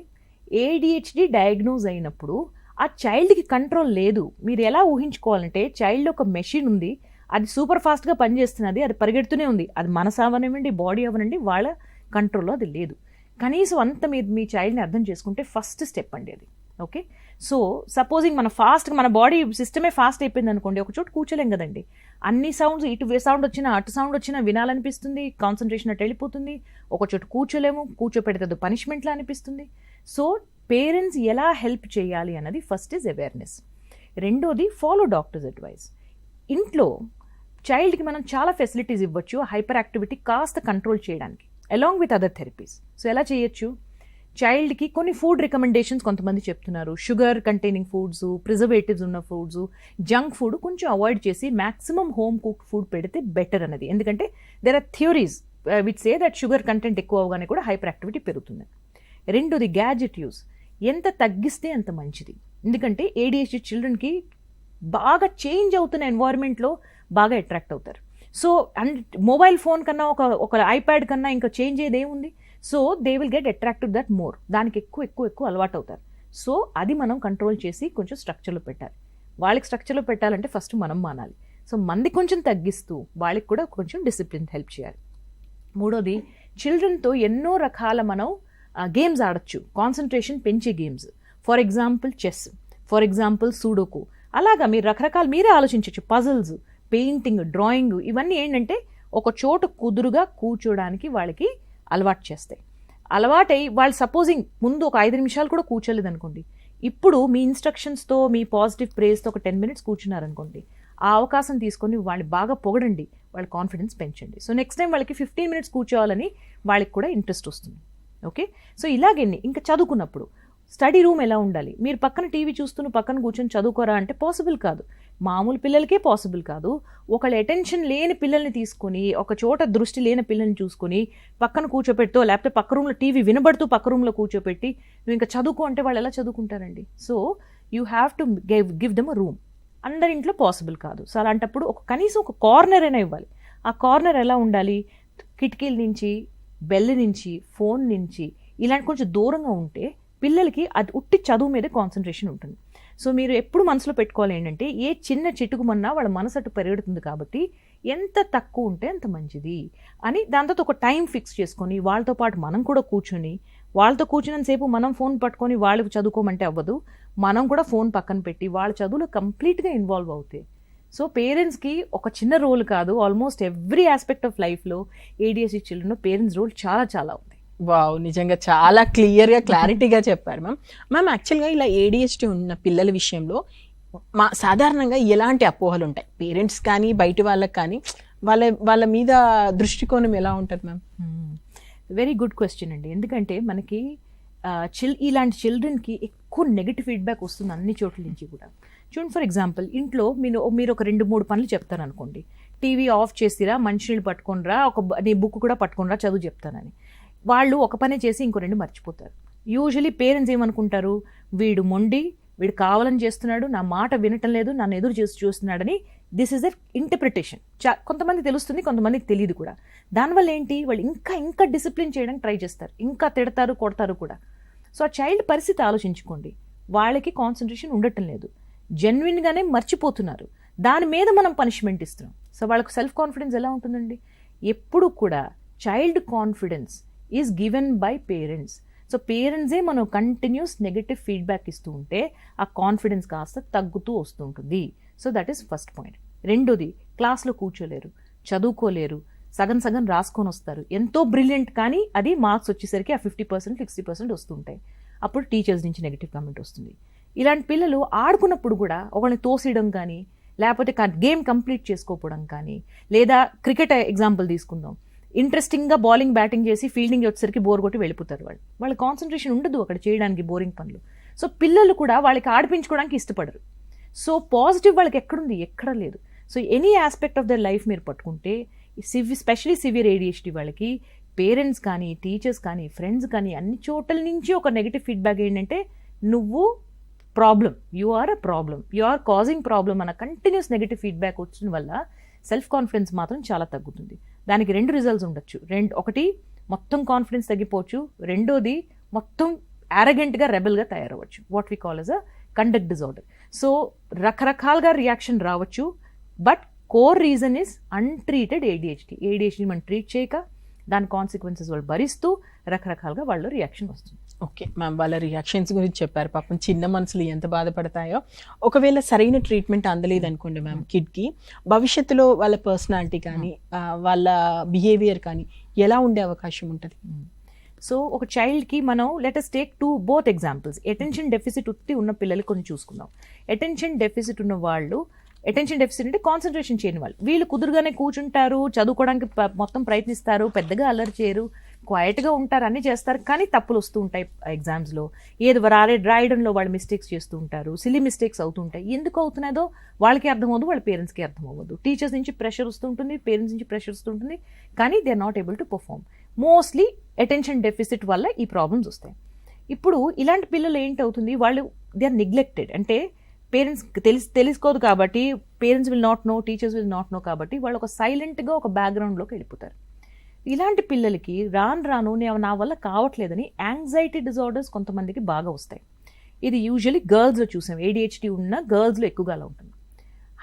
ADHD డయాగ్నోజ్ అయినప్పుడు ఆ చైల్డ్కి కంట్రోల్ లేదు. మీరు ఎలా ఊహించుకోవాలంటే చైల్డ్ ఒక మెషిన్ ఉంది, అది సూపర్ ఫాస్ట్గా పనిచేస్తున్నది, అది పరిగెడుతూనే ఉంది, అది మనసు అవనివ్వండి, బాడీ అవనండి, వాళ్ళ కంట్రోల్లో అది లేదు. కనీసం అంత మీరు మీ చైల్డ్ని అర్థం చేసుకుంటే ఫస్ట్ స్టెప్ అండి అది. ఓకే, సో సపోజింగ్ మన ఫాస్ట్గా మన బాడీ సిస్టమే ఫాస్ట్ అయిపోయింది అనుకోండి, ఒక చోటు కూర్చోలేం కదండి, అన్ని సౌండ్స్ ఇటు సౌండ్ వచ్చినా అటు సౌండ్ వచ్చినా వినాలనిపిస్తుంది, కాన్సన్ట్రేషన్ అటు వెళ్ళిపోతుంది, ఒక చోటు కూర్చోలేము, కూర్చోపెడితే పనిష్మెంట్లా అనిపిస్తుంది. సో పేరెంట్స్ ఎలా హెల్ప్ చేయాలి అన్నది ఫస్ట్ ఈజ్ అవేర్నెస్. రెండోది ఫాలో డాక్టర్స్ అడ్వైస్. ఇంట్లో చైల్డ్కి మనం చాలా ఫెసిలిటీస్ ఇవ్వచ్చు హైపర్ యాక్టివిటీ కాస్త కంట్రోల్ చేయడానికి along with other therapies. So ఎలా చేయొచ్చు, చైల్డ్కి కొన్ని ఫుడ్ రికమెండేషన్స్ కొంతమంది చెప్తున్నారు. షుగర్ కంటైనింగ్ ఫుడ్స్, ప్రిజర్వేటివ్స్ ఉన్న ఫుడ్స్, జంక్ ఫుడ్ కొంచెం అవాయిడ్ చేసి మ్యాక్సిమం హోమ్ కుక్డ్ ఫుడ్ పెడితే బెటర్ అన్నది. ఎందుకంటే there are theories which say that sugar content ఎక్కువ అవగానే కూడా హైపర్ యాక్టివిటీ పెరుగుతుంది. రెండోది గ్యాడ్జెట్ యూస్ ఎంత తగ్గిస్తే అంత మంచిది. ఎందుకంటే ADHD చిల్డ్రన్కి బాగా చేంజ్ అవుతున్న ఎన్వైర్న్మెంట్లో బాగా అట్రాక్ట్ అవుతారు. సో అండ్ మొబైల్ ఫోన్ కన్నా ఒక ఐప్యాడ్ కన్నా ఇంకా చేంజ్ అయ్యేది ఏముంది. So they will get attracted that more. దానికి ఎక్కువ అలవాటు అవుతారు. సో అది మనం కంట్రోల్ చేసి కొంచెం స్ట్రక్చర్లో పెట్టాలి. వాళ్ళకి స్ట్రక్చర్లో పెట్టాలంటే ఫస్ట్ మనం మానాలి. సో మంది కొంచెం తగ్గిస్తూ వాళ్ళకి కూడా కొంచెం డిసిప్లిన్ హెల్ప్ చేయాలి. మూడోది చిల్డ్రన్తో ఎన్నో రకాల మనం గేమ్స్ ఆడచ్చు, కాన్సన్ట్రేషన్ పెంచే games. For example chess, for example sudoku. అలాగా మీరు రకరకాల మీరే ఆలోచించవచ్చు. పజిల్స్, పెయింటింగ్, డ్రాయింగ్, ఇవన్నీ ఏంటంటే ఒక చోట కుదురుగా కూర్చోడానికి వాళ్ళకి అలవాటు చేస్తాయి. అలవాటై వాళ్ళు సపోజింగ్ ముందు ఒక 5 నిమిషాలు కూడా కూర్చోలేదు అనుకోండి, ఇప్పుడు మీ ఇన్స్ట్రక్షన్స్తో మీ పాజిటివ్ ప్రేస్తో ఒక 10 minutes కూర్చున్నారనుకోండి, ఆ అవకాశం తీసుకొని వాళ్ళని బాగా పొగడండి, వాళ్ళ కాన్ఫిడెన్స్ పెంచండి. సో నెక్స్ట్ టైం వాళ్ళకి 15 minutes కూర్చోవాలని వాళ్ళకి కూడా ఇంట్రెస్ట్ వస్తుంది. ఓకే, సో ఇలాగే ఇంకా చదువుకున్నప్పుడు స్టడీ రూమ్ ఎలా ఉండాలి. మీరు పక్కన టీవీ చూస్తూ పక్కన కూర్చొని చదువుకోరా అంటే పాసిబుల్ కాదు. మామూలు పిల్లలకే పాసిబుల్ కాదు. ఒకళ్ళ అటెన్షన్ లేని పిల్లల్ని తీసుకొని, ఒక చోట దృష్టి లేని పిల్లల్ని చూసుకొని పక్కన కూర్చోపెట్టో, లేకపోతే పక్క రూమ్లో టీవీ వినబడుతూ పక్క రూమ్లో కూర్చోపెట్టి నువ్వు ఇంకా చదువుకో అంటే వాళ్ళు ఎలా చదువుకుంటారండి. So you have to give them a room. అందరింట్లో పాసిబుల్ కాదు. సో అలాంటప్పుడు కనీసం ఒక కార్నర్ అయినా ఇవ్వాలి. ఆ కార్నర్ ఎలా ఉండాలి, కిటికీల నుంచి, బెల్ నుంచి, ఫోన్ నుంచి ఇలాంటి కొంచెం దూరంగా ఉంటే పిల్లలకి అది ఉట్టి చదువు మీద కాన్సన్ట్రేషన్ ఉంటుంది. సో మీరు ఎప్పుడు మనసులో పెట్టుకోవాలి ఏంటంటే, ఏ చిన్న చిటుకుమన్నా వాళ్ళ మనసు అటు పెరుగుతుంది కాబట్టి ఎంత తక్కువ ఉంటే అంత మంచిది అని దాంతో ఒక టైం ఫిక్స్ చేసుకొని వాళ్ళతో పాటు మనం కూడా కూర్చొని, వాళ్ళతో కూర్చున్నంతసేపు మనం ఫోన్ పట్టుకొని వాళ్ళకి చదువుకోమంటే అవ్వదు. మనం కూడా ఫోన్ పక్కన పెట్టి వాళ్ళ చదువులో కంప్లీట్గా ఇన్వాల్వ్ అవుతాయి. సో పేరెంట్స్కి ఒక చిన్న రోల్ కాదు, ఆల్మోస్ట్ ఎవ్రీ ఆస్పెక్ట్ ఆఫ్ లైఫ్లో ADHD చిల్డ్రన్లో పేరెంట్స్ రోల్ చాలా చాలా ఉంది. వావ్, నిజంగా చాలా క్లియర్గా క్లారిటీగా చెప్పారు మ్యామ్. యాక్చువల్గా ఇలా ADHD ఉన్న పిల్లల విషయంలో సాధారణంగా ఎలాంటి అపోహలు ఉంటాయి పేరెంట్స్ కానీ బయట వాళ్ళకి కానీ, వాళ్ళ మీద దృష్టికోణం ఎలా ఉంటుంది మ్యామ్? వెరీ గుడ్ క్వశ్చన్ అండి. ఎందుకంటే మనకి ఇలాంటి చిల్డ్రన్కి ఎక్కువ నెగిటివ్ ఫీడ్బ్యాక్ వస్తుంది అన్ని చోట్ల నుంచి కూడా. చూడండి, ఫర్ ఎగ్జాంపుల్ ఇంట్లో మీరు ఒక 2-3 పనులు చెప్తారనుకోండి. టీవీ ఆఫ్ చేసిరా, మంచినీళ్ళు పట్టుకొనిరా, నీ బుక్ కూడా పట్టుకొనిరా, చదువు చెప్తానని. వాళ్ళు ఒక పనే చేసి ఇంకో 2 మర్చిపోతారు. యూజువలీ పేరెంట్స్ ఏమనుకుంటారు, వీడు మొండి, వీడు కావాలని చేస్తున్నాడు, నా మాట వినటం లేదు, నన్ను ఎదురు చేసి చూస్తున్నాడని. This is a interpretation. కొంతమంది తెలుస్తుంది, కొంతమందికి తెలియదు కూడా. దానివల్ల ఏంటి, వాళ్ళు ఇంకా డిసిప్లిన్ చేయడానికి ట్రై చేస్తారు, ఇంకా తిడతారు, కొడతారు కూడా. సో ఆ చైల్డ్ పరిస్థితి ఆలోచించుకోండి. వాళ్ళకి కాన్సన్ట్రేషన్ ఉండటం లేదు, జెన్యున్గానే మర్చిపోతున్నారు. దాని మీద మనం పనిష్మెంట్ ఇస్తున్నాం. సో వాళ్ళకు సెల్ఫ్ కాన్ఫిడెన్స్ ఎలా ఉంటుందండి? ఎప్పుడు కూడా child confidence is given by parents. So పేరెంట్సే మనం కంటిన్యూస్ నెగటివ్ ఫీడ్బ్యాక్ ఇస్తూ ఉంటే ఆ కాన్ఫిడెన్స్ కాస్త తగ్గుతూ వస్తూ ఉంటుంది. So that is first point. రెండోది, క్లాస్లో కూర్చోలేరు, చదువుకోలేరు, సగం రాసుకొని వస్తారు, ఎంతో బ్రిలియంట్, కానీ అది మార్క్స్ వచ్చేసరికి ఆ 50%, 60% వస్తుంటాయి. అప్పుడు టీచర్స్ నుంచి నెగిటివ్ కామెంట్ వస్తుంది. ఇలాంటి పిల్లలు ఆడుకున్నప్పుడు కూడా ఒకళ్ళని తోసేయడం కానీ, లేకపోతే గేమ్ కంప్లీట్ చేసుకోకపోవడం కానీ, లేదా క్రికెట్ ఎగ్జాంపుల్ తీసుకుందాం, ఇంట్రెస్టింగ్గా బౌలింగ్ బ్యాటింగ్ చేసి ఫీల్డింగ్ వచ్చేసరికి బోర్ కొట్టి వెళ్ళిపోతారు. వాళ్ళ కాన్సన్ట్రేషన్ ఉండదు అక్కడ చేయడానికి, బోరింగ్ పనులు. సో పిల్లలు కూడా వాళ్ళకి ఆడిపించుకోవడానికి ఇష్టపడరు. సో పాజిటివ్ వాళ్ళకి ఎక్కడుంది? ఎక్కడ లేదు. So any aspect of their life మీరు పట్టుకుంటే, స్పెషలీ సివియర్ ADHD వాళ్ళకి పేరెంట్స్ కానీ, టీచర్స్ కానీ, ఫ్రెండ్స్ కానీ అన్ని చోట్ల నుంచి ఒక నెగిటివ్ ఫీడ్బ్యాక్ ఏంటంటే, నువ్వు problem, you are a problem, you are causing problem అన్న కంటిన్యూస్ నెగిటివ్ ఫీడ్బ్యాక్ వచ్చిన వల్ల సెల్ఫ్ కాన్ఫిడెన్స్ మాత్రం చాలా తగ్గుతుంది. దానికి 2 రిజల్ట్స్ ఉండొచ్చు. ఒకటి, మొత్తం కాన్ఫిడెన్స్ తగ్గిపోవచ్చు. రెండోది, మొత్తం యారగెంట్గా, రెబెల్గా తయారవచ్చు. What we call as a conduct disorder. So రకరకాలుగా రియాక్షన్ రావచ్చు. But core reason is untreated ADHD మనం ట్రీట్ చేయక దాని కాన్సిక్వెన్సెస్ వాళ్ళు భరిస్తూ రకరకాలుగా వాళ్ళు రియాక్షన్ వస్తుంది. ఓకే మ్యామ్, వాళ్ళ రియాక్షన్స్ గురించి చెప్పారు. పాపం చిన్న మనసులు ఎంత బాధపడతాయో. ఒకవేళ సరైన ట్రీట్మెంట్ అందలేదు అనుకోండి మ్యామ్ కిడ్కి, భవిష్యత్తులో వాళ్ళ పర్సనాలిటీ కానీ వాళ్ళ బిహేవియర్ కానీ ఎలా ఉండే అవకాశం ఉంటుంది? సో ఒక చైల్డ్కి మనం let's take both examples. Attention deficit ఉన్న పిల్లలకి కొన్ని చూసుకుందాం. అటెన్షన్ డెఫిసిట్ ఉన్న వాళ్ళు, అటెన్షన్ డెఫిసిట్ అంటే కాన్సన్ట్రేషన్ చేయని వాళ్ళు, వీళ్ళు కుదురుగానే కూర్చుంటారు, చదువుకోవడానికి మొత్తం ప్రయత్నిస్తారు, పెద్దగా అల్లరి చేయరు, క్వైట్గా ఉంటారు, అన్నీ చేస్తారు, కానీ తప్పులు వస్తూ ఉంటాయి ఎగ్జామ్స్లో, ఏదో రాయడంలో వాళ్ళు మిస్టేక్స్ చేస్తూ ఉంటారు, సిలీ మిస్టేక్స్ అవుతుంటాయి. ఎందుకు అవుతున్నాయో వాళ్ళకి అర్థం అవ్వదు, వాళ్ళ పేరెంట్స్కి అర్థం అవ్వదు. టీచర్స్ నుంచి ప్రెషర్ వస్తుంటుంది, పేరెంట్స్ నుంచి ప్రెషర్ వస్తుంటుంది, కానీ they are not able to perform. Mostly attention deficit వల్ల ఈ ప్రాబ్లమ్స్ వస్తాయి. ఇప్పుడు ఇలాంటి పిల్లలు ఏంటవుతుంది, వాళ్ళు దే ఆర్ నెగ్లెక్టెడ్. అంటే పేరెంట్స్ తెలుసుకోదు కాబట్టి, parents will not know, teachers will not know కాబట్టి వాళ్ళు ఒక సైలెంట్గా ఒక బ్యాక్గ్రౌండ్లోకి వెళ్ళిపోతారు. ఇలాంటి పిల్లలకి రాను నా వల్ల కావట్లేదని యాంగ్జైటీ డిజార్డర్స్ కొంతమందికి బాగా వస్తాయి. ఇది యూజువలీ గర్ల్స్లో చూసాం, ADHD ఉన్న గర్ల్స్లో ఎక్కువగా అలా ఉంటుంది.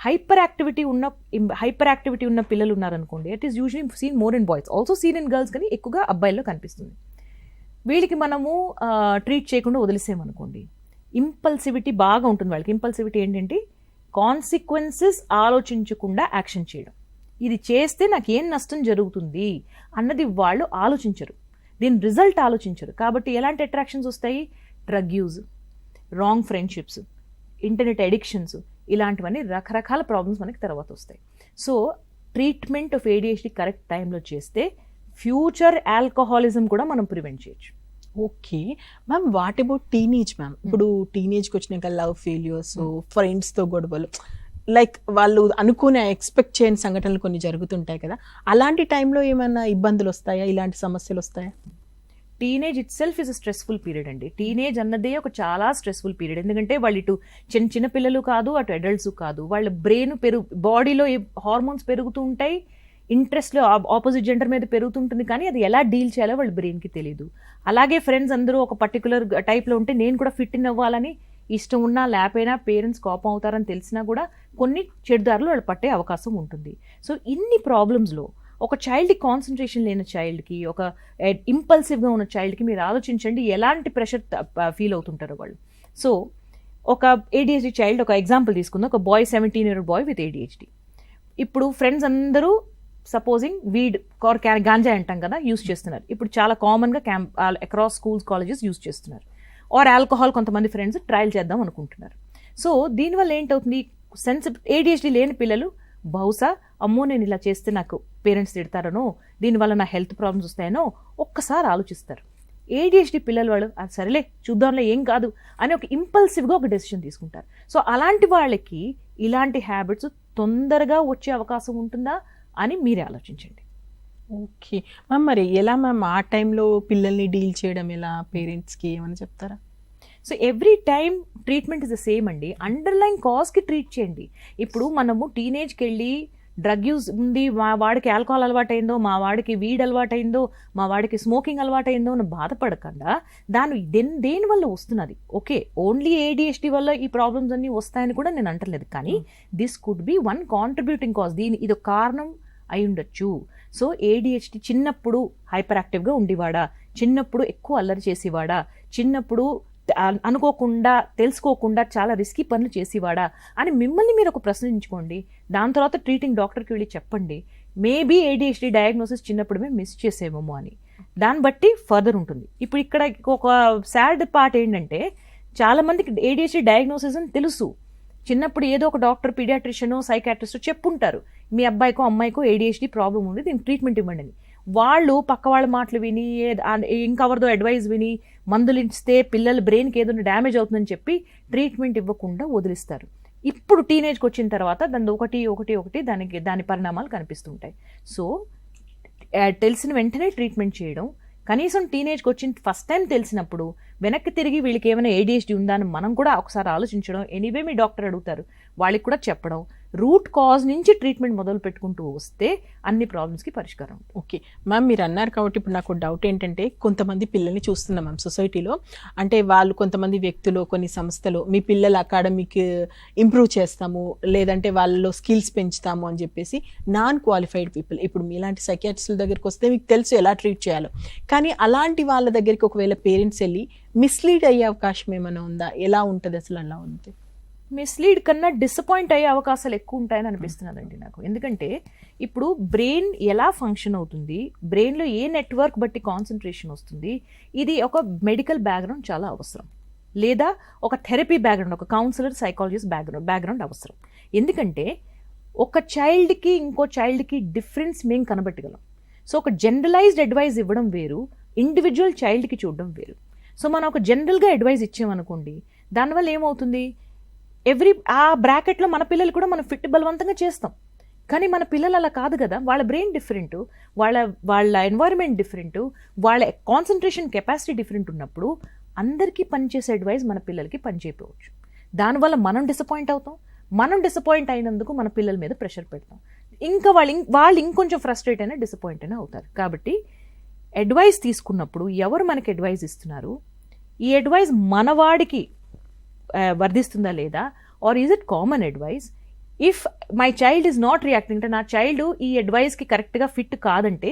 హైపర్ యాక్టివిటీ ఉన్న పిల్లలు ఉన్నారనుకోండి, it is usually seen more in boys, also seen in girls, కానీ ఎక్కువగా అబ్బాయిల్లో కనిపిస్తుంది. వీళ్ళకి మనము ట్రీట్ చేయకుండా వదిలేసామనుకోండి, ఇంపల్సివిటీ బాగా ఉంటుంది వాళ్ళకి. ఇంపల్సివిటీ ఏంటంటే కాన్సిక్వెన్సెస్ ఆలోచించకుండా యాక్షన్ చేయడం. ఇది చేస్తే నాకు ఏం నష్టం జరుగుతుంది అన్నది వాళ్ళు ఆలోచించరు, దీని రిజల్ట్ ఆలోచించరు. కాబట్టి ఎలాంటి అట్రాక్షన్స్ వస్తాయి, drug use, wrong friendships, internet addictions, ఇలాంటివన్నీ రకరకాల ప్రాబ్లమ్స్ మనకి తర్వాత వస్తాయి. So treatment of ADHD correct టైంలో చేస్తే ఫ్యూచర్ ఆల్కహాలిజం కూడా మనం ప్రివెంట్ చేయొచ్చు. Okay ma'am, what about teenage ma'am? ఇప్పుడు టీనేజ్కి వచ్చినాక లవ్ ఫెయిల్యూర్స్, ఫ్రెండ్స్తో గొడవలు, లైక్ వాళ్ళు అనుకునే ఎక్స్పెక్ట్ చేయని సంఘటనలు కొన్ని జరుగుతుంటాయి కదా, అలాంటి టైంలో ఏమైనా ఇబ్బందులు వస్తాయా, ఇలాంటి సమస్యలు వస్తాయా? Teenage it self is a stressful period అండి. టీనేజ్ అన్నదే ఒక చాలా స్ట్రెస్ఫుల్ పీరియడ్. ఎందుకంటే వాళ్ళు ఇటు చిన్న పిల్లలు కాదు, అటు అడల్ట్స్ కాదు, వాళ్ళ బ్రెయిన్ బాడీలో హార్మోన్స్ పెరుగుతూ ఉంటాయి, ఇంట్రెస్ట్లో ఆపోజిట్ జెండర్ మీద పెరుగుతుంటుంది, కానీ అది ఎలా డీల్ చేయాలో వాళ్ళ బ్రెయిన్కి తెలియదు. అలాగే ఫ్రెండ్స్ అందరూ ఒక పర్టికులర్ టైప్లో ఉంటే నేను కూడా ఫిట్ ఇన్ అవ్వాలని ఇష్టం ఉన్నా లేకపోయినా, పేరెంట్స్ కోపం అవుతారని తెలిసినా కూడా కొన్ని చెడుదారులు వాళ్ళు పట్టే అవకాశం ఉంటుంది. సో ఇన్ని ప్రాబ్లమ్స్లో ఒక చైల్డ్కి, కాన్సన్ట్రేషన్ లేని చైల్డ్కి, ఒక ఇంపల్సివ్గా ఉన్న చైల్డ్కి మీరు ఆలోచించండి ఎలాంటి ప్రెషర్ ఫీల్ అవుతుంటారో వాళ్ళు. సో ఒక ADHD చైల్డ్, ఒక ఎగ్జాంపుల్ తీసుకుందాం, ఒక boy, 17-year-old boy with ADHD. ఇప్పుడు ఫ్రెండ్స్ అందరూ సపోజింగ్ వీడ్ గాంజా అంటాం కదా, యూస్ చేస్తున్నారు. ఇప్పుడు చాలా కామన్గా అక్రాస్ స్కూల్స్, కాలేజెస్ యూస్ చేస్తున్నారు. ఆర్ ఆల్కహాల్ కొంతమంది ఫ్రెండ్స్ ట్రయల్ చేద్దాం అనుకుంటున్నారు. సో దీనివల్ల ఏంటవుతుంది, ADHD లేని పిల్లలు బహుశా అమ్మో నేను ఇలా చేస్తే నాకు పేరెంట్స్ తిడతారనో, దీనివల్ల నా హెల్త్ ప్రాబ్లమ్స్ వస్తాయనో ఒక్కసారి ఆలోచిస్తారు. ADHD పిల్లలు వాళ్ళు అది సరేలే చూద్దాంలో ఏం కాదు అని ఒక ఇంపల్సివ్గా ఒక డెసిషన్ తీసుకుంటారు. సో అలాంటి వాళ్ళకి ఇలాంటి హ్యాబిట్స్ తొందరగా వచ్చే అవకాశం ఉంటుందా అని మీరే ఆలోచించండి. ఓకే మ్యామ్, మరి ఎలా మ్యామ్ ఆ టైంలో పిల్లల్ని డీల్ చేయడం ఎలా, పేరెంట్స్కి ఏమైనా చెప్తారా? So every time treatment is the same అండి. అండర్లైన్ కాజ్కి ట్రీట్ చేయండి. ఇప్పుడు మనము టీనేజ్కి వెళ్ళి డ్రగ్ యూజ్ ఉంది, మా వాడికి ఆల్కహాల్ అలవాటైందో, మా వాడికి వీడ్ అలవాటైందో, మా వాడికి స్మోకింగ్ అలవాటైందో అని బాధపడకుండా దేనివల్ల వస్తున్నది. ఓకే, ఓన్లీ ADHD వల్ల ఈ ప్రాబ్లమ్స్ అన్నీ వస్తాయని కూడా నేను అంటలేదు, కానీ this could be one contributing cause, ఇది ఒక కారణం అయి ఉండొచ్చు. సో ADHD చిన్నప్పుడు హైపర్ యాక్టివ్గా ఉండేవాడా, చిన్నప్పుడు ఎక్కువ అల్లరి చేసేవాడా, చిన్నప్పుడు అనుకోకుండా తెలుసుకోకుండా చాలా రిస్కీ పనులు చేసేవాడా అని మిమ్మల్ని మీరు ఒక ప్రశ్నించుకోండి. దాని తర్వాత ట్రీటింగ్ డాక్టర్కి వెళ్ళి చెప్పండి, మేబీ ADHD డయాగ్నోసిస్ చిన్నప్పుడు మేము మిస్ చేసేమో అని. దాన్ని బట్టి ఫర్దర్ ఉంటుంది. ఇప్పుడు ఇక్కడ ఒక సాడ్ పార్ట్ ఏంటంటే, చాలామందికి ADHD డయాగ్నోసిస్ అని తెలుసు, చిన్నప్పుడు ఏదో ఒక డాక్టర్, పీడియాట్రిషియనో, సైకాట్రిస్టో చెప్పుంటారు మీ అబ్బాయికో అమ్మాయికో ADHD ప్రాబ్లం ఉంది, దీనికి ట్రీట్మెంట్ ఇవ్వండి అని. వాళ్ళు పక్క వాళ్ళ మాటలు విని, ఇంకెవరిదో అడ్వైస్ విని మందులు ఇస్తే పిల్లల బ్రెయిన్కి ఏదో డ్యామేజ్ అవుతుందని చెప్పి ట్రీట్మెంట్ ఇవ్వకుండా వదిలిస్తారు. ఇప్పుడు టీనేజ్కి వచ్చిన తర్వాత దాని పరిణామాలు కనిపిస్తుంటాయి. సో తెలిసిన వెంటనే ట్రీట్మెంట్ చేయడం, కనీసం టీనేజ్కి వచ్చిన ఫస్ట్ టైం తెలిసినప్పుడు వెనక్కి తిరిగి వీళ్ళకి ఏమైనా ADHD ఉందా అని మనం కూడా ఒకసారి ఆలోచించడం. ఎనీవే మీ డాక్టర్ అడుగుతారు, వాళ్ళకి కూడా చెప్పడం, రూట్ కాజ్ నుంచి ట్రీట్మెంట్ మొదలు పెట్టుకుంటూ వస్తే అన్ని ప్రాబ్లమ్స్కి పరిష్కారం. ఓకే మ్యామ్, మీరు అన్నారు కాబట్టి ఇప్పుడు నాకు డౌట్ ఏంటంటే, కొంతమంది పిల్లల్ని చూస్తున్నాం మ్యామ్ సొసైటీలో, అంటే వాళ్ళు కొంతమంది వ్యక్తులు, కొన్ని సంస్థలు మీ పిల్లల అకాడమిక్ ఇంప్రూవ్ చేస్తాము, లేదంటే వాళ్ళలో స్కిల్స్ పెంచుతాము అని చెప్పేసి నాన్ క్వాలిఫైడ్ పీపుల్, ఇప్పుడు మీలాంటి సైకియాట్రిస్టుల దగ్గరికి వస్తే మీకు తెలుసు ఎలా ట్రీట్ చేయాలో, కానీ అలాంటి వాళ్ళ దగ్గరికి ఒకవేళ పేరెంట్స్ వెళ్ళి మిస్లీడ్ అయ్యే అవకాశం ఏమైనా ఉందా? ఎలా ఉంటుంది అసలు? అలా ఉంది మిస్లీడ్ కన్నా డిసప్పాయింట్ అయ్యే అవకాశాలు ఎక్కువ ఉంటాయని అనిపిస్తున్నదండి నాకు. ఎందుకంటే ఇప్పుడు బ్రెయిన్ ఎలా ఫంక్షన్ అవుతుంది, బ్రెయిన్లో ఏ నెట్వర్క్ బట్టి కాన్సన్ట్రేషన్ వస్తుంది, ఇది ఒక మెడికల్ బ్యాక్గ్రౌండ్ చాలా అవసరం, లేదా ఒక థెరపీ బ్యాక్గ్రౌండ్, ఒక కౌన్సిలర్, సైకాలజిస్ట్ బ్యాక్గ్రౌండ్ అవసరం. ఎందుకంటే ఒక చైల్డ్కి ఇంకో చైల్డ్కి డిఫరెన్స్ మేము కనబెట్టగలం. సో ఒక జనరలైజ్డ్ అడ్వైస్ ఇవ్వడం వేరు, ఇండివిజువల్ చైల్డ్కి చూడడం వేరు. సో మనం ఒక జనరల్గా అడ్వైస్ ఇచ్చామనుకోండి, దానివల్ల ఏమవుతుంది, ఆ బ్రాకెట్లో మన పిల్లలు కూడా మనం ఫిట్ బలవంతంగా చేస్తాం. కానీ మన పిల్లలు అలా కాదు కదా, వాళ్ళ బ్రెయిన్ డిఫరెంట్, వాళ్ళ ఎన్వైరన్మెంట్ డిఫరెంట్, వాళ్ళ కాన్సన్ట్రేషన్ కెపాసిటీ డిఫరెంట్ ఉన్నప్పుడు అందరికీ పనిచేసే అడ్వైస్ మన పిల్లలకి పనిచేయకపోవచ్చు. దానివల్ల మనం డిసప్పాయింట్ అవుతాం. మనం డిసప్పాయింట్ అయినందుకు మన పిల్లల మీద ప్రెషర్ పెడతాం. ఇంకా వాళ్ళు ఇంకొంచెం ఫ్రస్ట్రేట్ అయినా డిసప్పాయింట్ అయినా అవుతారు. కాబట్టి అడ్వైస్ తీసుకున్నప్పుడు ఎవరు మనకి అడ్వైస్ ఇస్తున్నారు, ఈ అడ్వైస్ మనవాడికి వర్ధిస్తుందా లేదా, or is it common advice. If my child is not reacting, అంటే నా చైల్డ్ ఈ అడ్వైస్కి కరెక్ట్గా ఫిట్ కాదంటే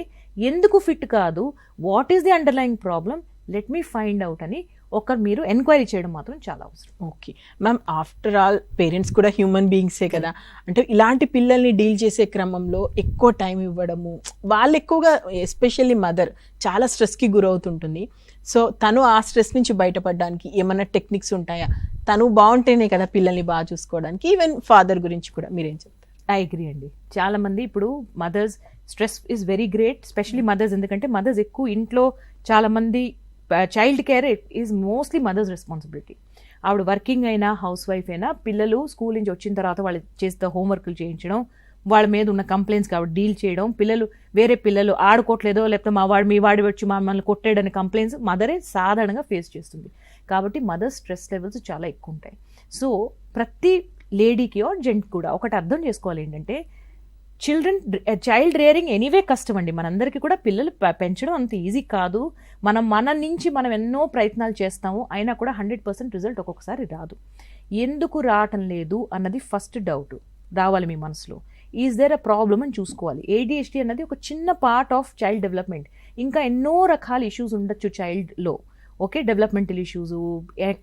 ఎందుకు ఫిట్ కాదు, what is the underlying problem, let me find out అని మీరు ఎంక్వైరీ చేయడం మాత్రం చాలా అవసరం. Okay ma'am, after all parents కూడా హ్యూమన్ బీయింగ్సే కదా, అంటే ఇలాంటి పిల్లల్ని డీల్ చేసే క్రమంలో ఎక్కువ టైం ఇవ్వడము, వాళ్ళు ఎక్కువగా ఎస్పెషల్లీ మదర్ చాలా స్ట్రెస్కి గురవుతుంటుంది. సో తను ఆ స్ట్రెస్ నుంచి బయటపడడానికి ఏమైనా టెక్నిక్స్ ఉంటాయా? తను బాగుంటేనే కదా పిల్లల్ని బాగా చూసుకోవడానికి. ఈవెన్ ఫాదర్ గురించి కూడా మీరేం చెప్తారు? ఐ అగ్రీ అండి. చాలా మంది ఇప్పుడు mothers stress is very great, specially mothers, ఎందుకంటే మదర్స్ ఎక్కువ ఇంట్లో చాలా మంది child care is mostly mothers responsibility. ఆవిడ వర్కింగ్ అయినా హౌస్ వైఫ్ అయినా పిల్లలు స్కూల్ నుంచి వచ్చిన తర్వాత వాళ్ళు చేస్తే హోంవర్క్లు చేయించడం, వాళ్ళ మీద ఉన్న కంప్లైంట్స్ కాబట్టి డీల్ చేయడం, వేరే పిల్లలు ఆడుకోవట్లేదో లేకపోతే మీ వాడి వచ్చి మమ్మల్ని కొట్టాడని కంప్లైంట్స్ మదరే సాధారణంగా ఫేస్ చేస్తుంది. కాబట్టి మదర్ స్ట్రెస్ లెవెల్స్ చాలా ఎక్కువ ఉంటాయి. సో ప్రతి లేడీకి ఆర్ జెంట్ కూడా ఒకటి అర్థం చేసుకోవాలి ఏంటంటే, చైల్డ్ రేరింగ్ ఎనీవే కష్టం అండి. మనందరికీ కూడా పిల్లలు పెంచడం అంత ఈజీ కాదు. మన నుంచి మనం ఎన్నో ప్రయత్నాలు చేస్తాము, అయినా కూడా 100% రిజల్ట్ ఒక్కొక్కసారి రాదు. ఎందుకు రావటం లేదు అన్నది ఫస్ట్ డౌట్ రావాలి మీ మనసులో. ఈజ్ దేర్ అ ప్రాబ్లమ్ అని చూసుకోవాలి. ADHD అన్నది ఒక చిన్న పార్ట్ ఆఫ్ చైల్డ్ డెవలప్మెంట్. ఇంకా ఎన్నో రకాల ఇష్యూస్ ఉండొచ్చు చైల్డ్లో. Okay, developmental issues,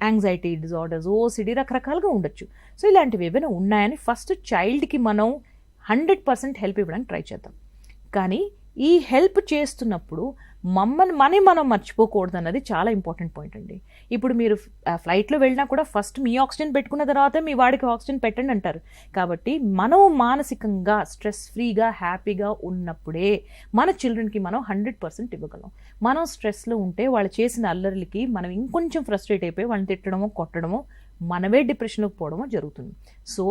anxiety disorders, OCD రకరకాలుగా ఉండొచ్చు. సో ఇలాంటివి ఏమైనా ఉన్నాయని ఫస్ట్ చైల్డ్కి మనం 100% హెల్ప్ ఇవ్వడానికి ట్రై చేద్దాం. కానీ ఈ హెల్ప్ చేస్తున్నప్పుడు మనం మర్చిపోకూడదు అన్నది చాలా ఇంపార్టెంట్ పాయింట్ అండి. ఇప్పుడు మీరు ఫ్లైట్లో వెళ్ళినా కూడా ఫస్ట్ మీ ఆక్సిజన్ పెట్టుకున్న తర్వాత మీ వాడికి ఆక్సిజన్ పెట్టండి అంటారు. కాబట్టి మనం మానసికంగా స్ట్రెస్ ఫ్రీగా హ్యాపీగా ఉన్నప్పుడే మన చిల్డ్రన్కి మనం 100% ఇవ్వగలం. మనం స్ట్రెస్లో ఉంటే వాళ్ళు చేసిన అల్లర్లకి మనం ఇంకొంచెం ఫ్రస్ట్రేట్ అయిపోయి వాళ్ళని తిట్టడమో కొట్టడమో మనమే డిప్రెషన్లోకి పోవడమో జరుగుతుంది. సో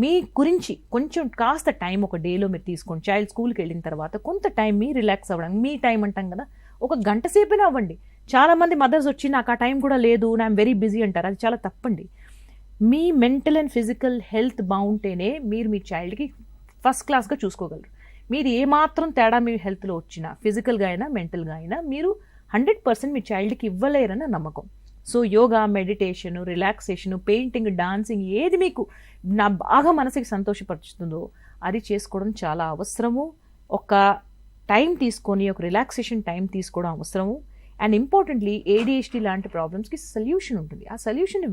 మీ గురించి కొంచెం కాస్త టైం ఒక డేలో మీరు తీసుకోండి. చైల్డ్ స్కూల్కి వెళ్ళిన తర్వాత కొంత టైం మీ రిలాక్స్ అవ్వడానికి, మీ టైం అంటాం కదా, ఒక గంట సేపైనా అవ్వండి. చాలామంది మదర్స్ వచ్చి నాకు ఆ టైం కూడా లేదు, ఐఎమ్ వెరీ బిజీ అంటారు. అది చాలా తప్పండి. మీ మెంటల్ అండ్ ఫిజికల్ హెల్త్ బాగుంటేనే మీరు మీ చైల్డ్కి ఫస్ట్ క్లాస్గా చూసుకోగలరు. మీరు ఏమాత్రం తేడా మీ హెల్త్లో వచ్చినా, ఫిజికల్గా అయినా మెంటల్గా అయినా, మీరు 100% మీ చైల్డ్కి ఇవ్వలేరన్న నమ్మకం. So yoga, meditation, relaxation, painting, dancing, ఏది మీకు బాగా మనసుకి సంతోషపరుస్తుందో అది చేసుకోవడం చాలా అవసరము. ఒక టైం తీసుకొని ఒక రిలాక్సేషన్ టైం తీసుకోవడం అవసరము. అండ్ ఇంపార్టెంట్లీ ADHD లాంటి ప్రాబ్లమ్స్కి సొల్యూషన్ ఉంటుంది. ఆ సొల్యూషన్ని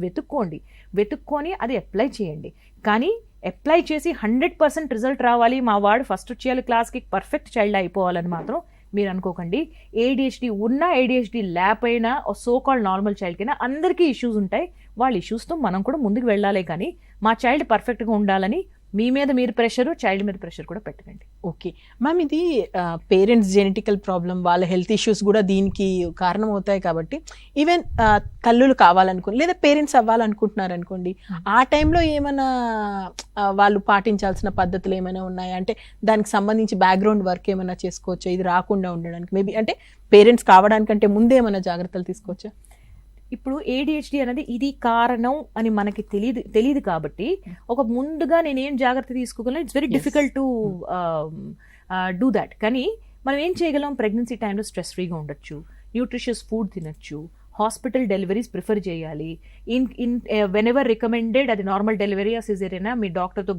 వెతుక్కొని అది అప్లై చేయండి. కానీ అప్లై చేసి 100% రిజల్ట్ రావాలి, మా వాడు ఫస్ట్ వచ్చేయాలి క్లాస్కి, పర్ఫెక్ట్ చైల్డ్ అయిపోవాలని మాత్రం మీరు అనుకోకండి. ADHD ఉన్నా, ADHD లేకపోయినా, సో కాల్డ్ నార్మల్ చైల్డ్కైనా అందరికీ ఇష్యూస్ ఉంటాయి. వాళ్ళ ఇష్యూస్తో మనం కూడా ముందుకు వెళ్ళాలి. కానీ మా చైల్డ్ పర్ఫెక్ట్గా ఉండాలని మీ మీద మీరు ప్రెషరు, చైల్డ్ మీద ప్రెషర్ కూడా పెట్టకండి. ఓకే మ్యామ్, ఇది పేరెంట్స్ జెనెటికల్ ప్రాబ్లం, వాళ్ళ హెల్త్ ఇష్యూస్ కూడా దీనికి కారణం అవుతాయి. కాబట్టి ఈవెన్ తల్లులు కావాలనుకోండి లేదా పేరెంట్స్ అవ్వాలనుకుంటున్నారు అనుకోండి, ఆ టైంలో ఏమైనా వాళ్ళు పాటించాల్సిన పద్ధతులు ఏమైనా ఉన్నాయా? అంటే దానికి సంబంధించి బ్యాక్గ్రౌండ్ వర్క్ ఏమైనా చేసుకోవచ్చా ఇది రాకుండా ఉండడానికి? మేబీ అంటే పేరెంట్స్ కావడానికంటే ముందే ఏమైనా జాగ్రత్తలు తీసుకోవచ్చా? ఇప్పుడు ADHD అనేది ఇది కారణం అని మనకి తెలియదు కాబట్టి ఒక ముందుగా నేనేం జాగ్రత్త తీసుకోగలను, it's very difficult to do that. కానీ మనం ఏం చేయగలం, ప్రెగ్నెన్సీ టైంలో స్ట్రెస్ ఫ్రీగా ఉండొచ్చు, న్యూట్రిషియస్ ఫుడ్ తినొచ్చు, హాస్పిటల్ డెలివరీస్ ప్రిఫర్ చేయాలి. వెన్ ఎవర్ రికమెండెడ్, అది నార్మల్ డెలివరీ సిజేరియనా మీ డాక్టర్తో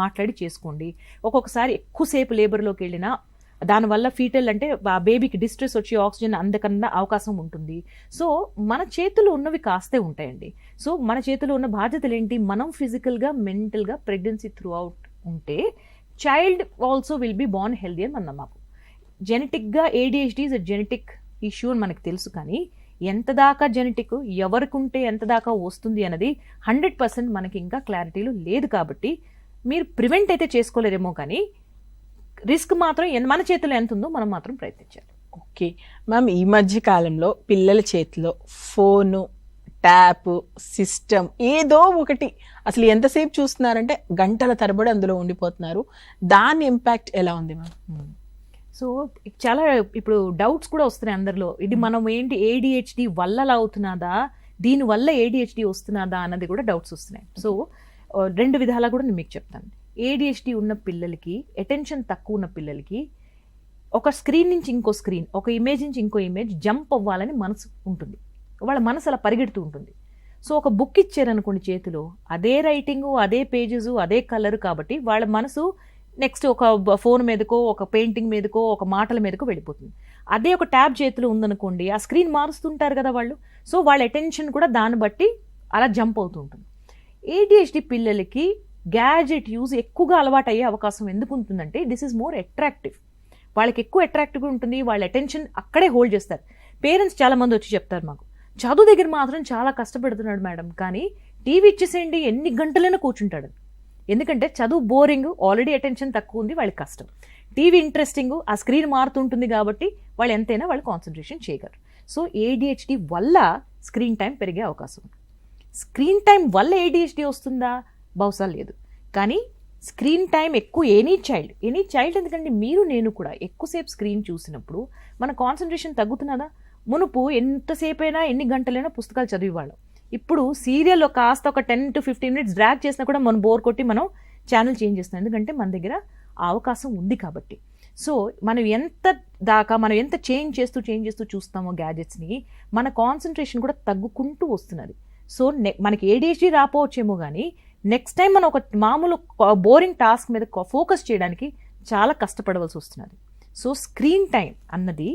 మాట్లాడి చేసుకోండి. ఒక్కొక్కసారి ఎక్కువసేపు లేబర్లోకి వెళ్ళినా దానివల్ల ఫీటల్ అంటే ఆ బేబీకి డిస్ట్రెస్ వచ్చి ఆక్సిజన్ అందకన్నా అవకాశం ఉంటుంది. సో మన చేతులు ఉన్నవి కాస్తే ఉంటాయండి. సో మన చేతిలో ఉన్న బాధ్యతలు ఏంటి, మనం ఫిజికల్గా మెంటల్గా ప్రెగ్నెన్సీ త్రూ అవుట్ ఉంటే child also will be born healthy అని మన నమ్మకం. జెనెటిక్గా ADHD is a genetic issue అని మనకు తెలుసు. కానీ ఎంత దాకా జెనెటిక్, ఎవరికి ఉంటే ఎంత దాకా వస్తుంది అన్నది 100% మనకి ఇంకా క్లారిటీలో లేదు. కాబట్టి మీరు ప్రివెంట్ అయితే చేసుకోలేరేమో, కానీ రిస్క్ మాత్రం మన చేతిలో ఎంత ఉందో మనం మాత్రం ప్రయత్నించాలి. ఓకే మ్యామ్, ఈ మధ్య కాలంలో పిల్లల చేతిలో ఫోను, ట్యాప్, సిస్టమ్ ఏదో ఒకటి, అసలు ఎంతసేపు చూస్తున్నారంటే గంటల తరబడి అందులో ఉండిపోతున్నారు. దాని ఇంపాక్ట్ ఎలా ఉంది మ్యామ్? సో చాలా ఇప్పుడు డౌట్స్ కూడా వస్తున్నాయి అందరిలో. ఇది మనం ఏంటి ADHD వల్ల అలా అవుతున్నదా, దీనివల్ల ADHD వస్తున్నదా అన్నది కూడా డౌట్స్ వస్తున్నాయి. సో 2 విధాలా కూడా నేను మీకు చెప్తాను. ADHD ఉన్న పిల్లలకి, అటెన్షన్ తక్కువ ఉన్న పిల్లలకి ఒక స్క్రీన్ నుంచి ఇంకో స్క్రీన్, ఒక ఇమేజ్ నుంచి ఇంకో ఇమేజ్ జంప్ అవ్వాలని మనసు ఉంటుంది. వాళ్ళ మనసు అలా పరిగెడుతూ ఉంటుంది. సో ఒక బుక్ ఇచ్చారనుకోండి చేతిలో, అదే రైటింగు, అదే పేజెస్, అదే కలర్, కాబట్టి వాళ్ళ మనసు నెక్స్ట్ ఒక ఫోన్ మీదకో, ఒక పెయింటింగ్ మీదకో, ఒక మాటల మీదకో వెళ్ళిపోతుంది. అదే ఒక ట్యాబ్ చేతిలో ఉందనుకోండి, ఆ స్క్రీన్ మారుస్తుంటారు కదా వాళ్ళు. సో వాళ్ళ అటెన్షన్ కూడా దాన్ని బట్టి అలా జంప్ అవుతూ ఉంటుంది. ADHD పిల్లలకి గ్యాడ్జెట్ యూజ్ ఎక్కువగా అలవాటు అయ్యే అవకాశం ఎందుకు ఉంటుందంటే, దిస్ ఈజ్ మోర్ అట్రాక్టివ్. వాళ్ళకి ఎక్కువ అట్రాక్టివ్గా ఉంటుంది, వాళ్ళ అటెన్షన్ అక్కడే హోల్డ్ చేస్తారు. పేరెంట్స్ చాలా మంది వచ్చి చెప్తారు, మాకు చదువు దగ్గర మాత్రం చాలా కష్టపడుతున్నాడు మేడం, కానీ టీవీ ఇచ్చేసేయండి ఎన్ని గంటలైనా కూర్చుంటాడు. ఎందుకంటే చదువు బోరింగ్, ఆల్రెడీ అటెన్షన్ తక్కువ ఉంది, వాళ్ళకి కష్టం. టీవీ ఇంట్రెస్టింగ్, ఆ స్క్రీన్ మారుతుంటుంది కాబట్టి వాళ్ళు ఎంతైనా వాళ్ళు కాన్సన్ట్రేషన్ చేయగలరు. సో ADHD వల్ల స్క్రీన్ టైం పెరిగే అవకాశం ఉంది. స్క్రీన్ టైం వల్ల ADHD వస్తుందా? బహుశా లేదు. కానీ స్క్రీన్ టైం ఎక్కువ ఎనీ చైల్డ్ ఎందుకంటే మీరు నేను కూడా ఎక్కువసేపు స్క్రీన్ చూసినప్పుడు మన కాన్సన్ట్రేషన్ తగ్గుతున్నదా? మునుపు ఎంతసేపు అయినా ఎన్ని గంటలైనా పుస్తకాలు చదివేవాళ్ళం. ఇప్పుడు సీరియల్లో కాస్త ఒక 10 to 15 minutes డ్రాగ్ చేసినా కూడా మనం బోర్ కొట్టి మనం ఛానల్ చేంజ్ చేస్తున్నాం, ఎందుకంటే మన దగ్గర ఆ అవకాశం ఉంది కాబట్టి. సో మనం ఎంత చేంజ్ చేస్తూ చూస్తామో గ్యాడ్జెట్స్ని, మన కాన్సన్ట్రేషన్ కూడా తగ్గుకుంటూ వస్తున్నది. సో మనకి ADHD రాపోవచ్చేమో, కానీ నెక్స్ట్ టైం మనం ఒక మామూలు బోరింగ్ టాస్క్ మీద ఫోకస్ చేయడానికి చాలా కష్టపడవలసి వస్తున్నది. సో స్క్రీన్ టైం అన్నది